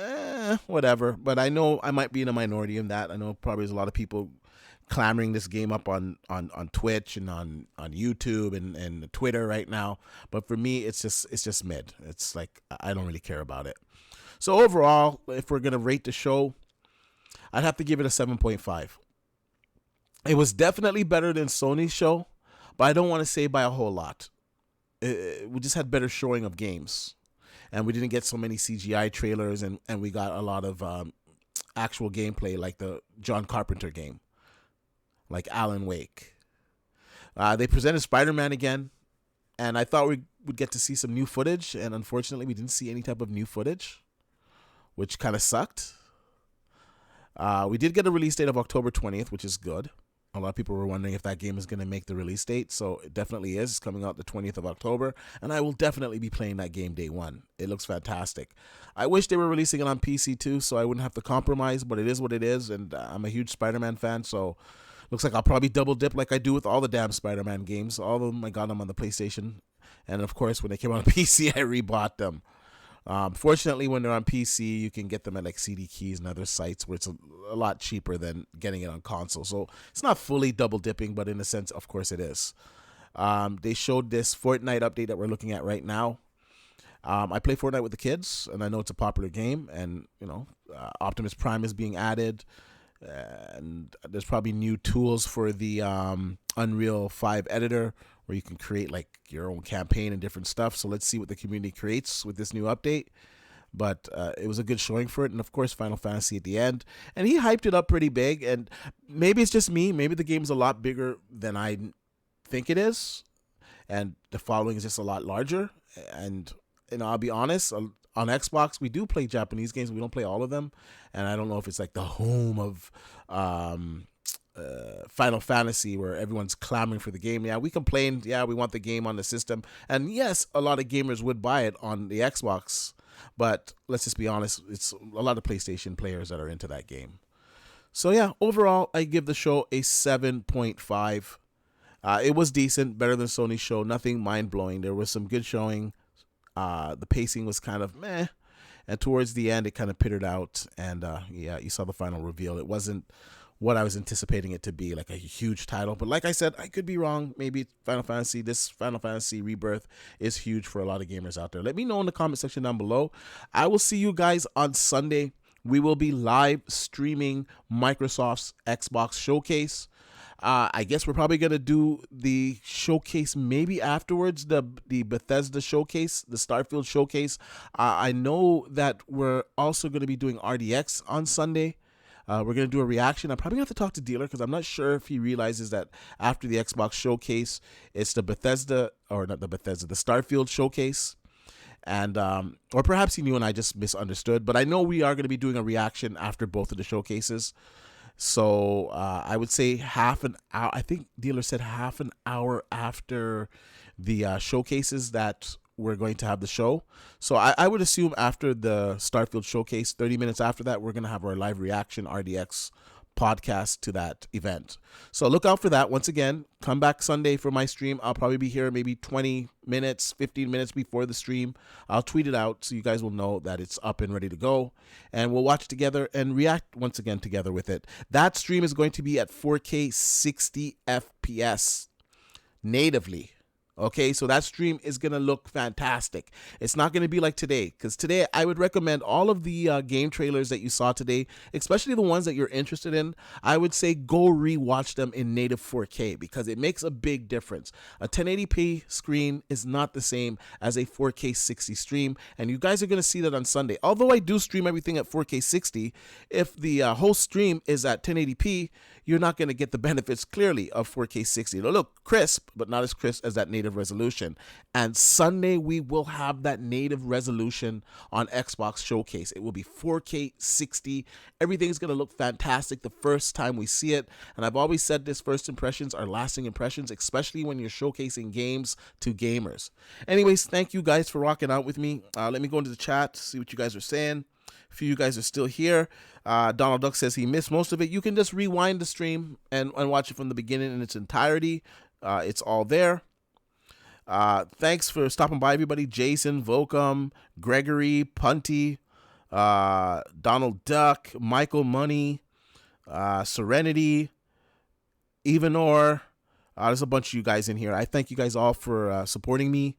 Speaker 1: whatever. But I know I might be in a minority in that. I know probably there's a lot of people clamoring this game up on Twitch and on YouTube and Twitter right now. But for me, it's just mid. It's like I don't really care about it. So overall, if we're gonna rate the show, I'd have to give it a 7.5. It was definitely better than Sony's show, but I don't want to say by a whole lot. We just had better showing of games, and we didn't get so many CGI trailers, and we got a lot of actual gameplay, like the John Carpenter game, like Alan Wake. They presented Spider-Man again, and I thought we would get to see some new footage, and unfortunately we didn't see any type of new footage, which kind of sucked. We did get a release date of October 20th, which is good. A lot of people were wondering if that game is going to make the release date, so it definitely is. It's coming out the 20th of October, and I will definitely be playing that game day one. It looks fantastic. I wish they were releasing it on PC too, so I wouldn't have to compromise, but it is what it is, and I'm a huge Spider-Man fan, so looks like I'll probably double dip like I do with all the damn Spider-Man games. All of them, I got them on the PlayStation, and of course, when they came out on PC, I rebought them. Fortunately, when they're on PC, you can get them at like CD Keys and other sites where it's a lot cheaper than getting it on console. So it's not fully double dipping, but in a sense, of course, it is. They showed this Fortnite update that we're looking at right now. I play Fortnite with the kids, and I know it's a popular game. And Optimus Prime is being added, and there's probably new tools for the Unreal 5 editor, where you can create like your own campaign and different stuff. So let's see what the community creates with this new update. But it was a good showing for it. And of course, Final Fantasy at the end. And he hyped it up pretty big. And maybe it's just me. Maybe the game's a lot bigger than I think it is. And the following is just a lot larger. And I'll be honest, on Xbox, we do play Japanese games. We don't play all of them. And I don't know if it's like the home of Final Fantasy, where everyone's clamoring for the game. Yeah, we complained. Yeah, we want the game on the system. And yes, a lot of gamers would buy it on the Xbox. But let's just be honest, it's a lot of PlayStation players that are into that game. So yeah, overall, I give the show a 7.5. It was decent, better than Sony's show. Nothing mind-blowing. There was some good showing. The pacing was kind of meh. And towards the end, it kind of pittered out. And yeah, you saw the final reveal. It wasn't what I was anticipating it to be, like a huge title. But like I said, I could be wrong. Maybe this Final Fantasy Rebirth is huge for a lot of gamers out there. Let me know in the comment section down below. I will see you guys on Sunday. We will be live streaming Microsoft's Xbox Showcase. I guess we're probably gonna do the showcase maybe afterwards, the Bethesda showcase, the Starfield showcase. I know that we're also gonna be doing RDX on Sunday. We're gonna do a reaction. I'm probably gonna have to talk to Dealer because I'm not sure if he realizes that after the Xbox showcase, it's the Bethesda, or not the Bethesda, the Starfield showcase. And or perhaps he knew and I just misunderstood. But I know we are going to be doing a reaction after both of the showcases. So I would say half an hour. I think Dealer said half an hour after the showcases that we're going to have the show. So I would assume after the Starfield showcase, 30 minutes after that, we're going to have our live reaction RDX podcast to that event. So look out for that. Once again, come back Sunday for my stream. I'll probably be here maybe 20 minutes, 15 minutes before the stream. I'll tweet it out so you guys will know that it's up and ready to go, and we'll watch together and react once again together with it. That stream is going to be at 4K 60 FPS natively. Okay, so that stream is going to look fantastic. It's not going to be like today, because today I would recommend all of the game trailers that you saw today, especially the ones that you're interested in. I would say go rewatch them in native 4K because it makes a big difference. A 1080p screen is not the same as a 4K 60 stream, and you guys are going to see that on Sunday. Although I do stream everything at 4K 60, if the whole stream is at 1080p, you're not going to get the benefits clearly of 4K 60. It'll look crisp, but not as crisp as that native resolution. And Sunday, we will have that native resolution on Xbox Showcase. It will be 4K 60. Everything's going to look fantastic the first time we see it. And I've always said this, first impressions are lasting impressions, especially when you're showcasing games to gamers. Anyways, thank you guys for rocking out with me. Let me go into the chat, see what you guys are saying. A few of you guys are still here. Donald Duck says he missed most of it. You can just rewind the stream and watch it from the beginning in its entirety. It's all there. Thanks for stopping by, everybody. Jason, Vocum, Gregory, Punty, Donald Duck, Michael Money, Serenity, Evanor. There's a bunch of you guys in here. I thank you guys all for supporting me.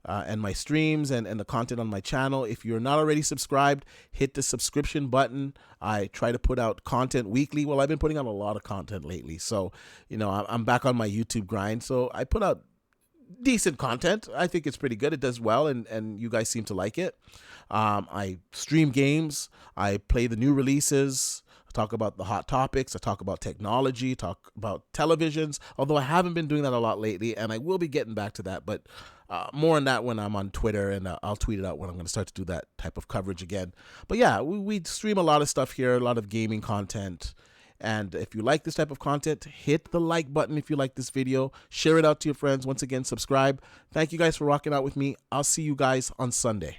Speaker 1: And my streams and the content on my channel. If you're not already subscribed, hit the subscription button. I try to put out content weekly. Well, I've been putting out a lot of content lately. So, you know, I'm back on my YouTube grind. So I put out decent content. I think it's pretty good. It does well, and you guys seem to like it. I stream games. I play the new releases. I talk about the hot topics. I talk about technology, talk about televisions, although I haven't been doing that a lot lately, and I will be getting back to that. But more on that when I'm on Twitter, and I'll tweet it out when I'm going to start to do that type of coverage again. But yeah, we stream a lot of stuff here, a lot of gaming content. And if you like this type of content, hit the like button if you like this video. Share it out to your friends. Once again, subscribe. Thank you guys for rocking out with me. I'll see you guys on Sunday.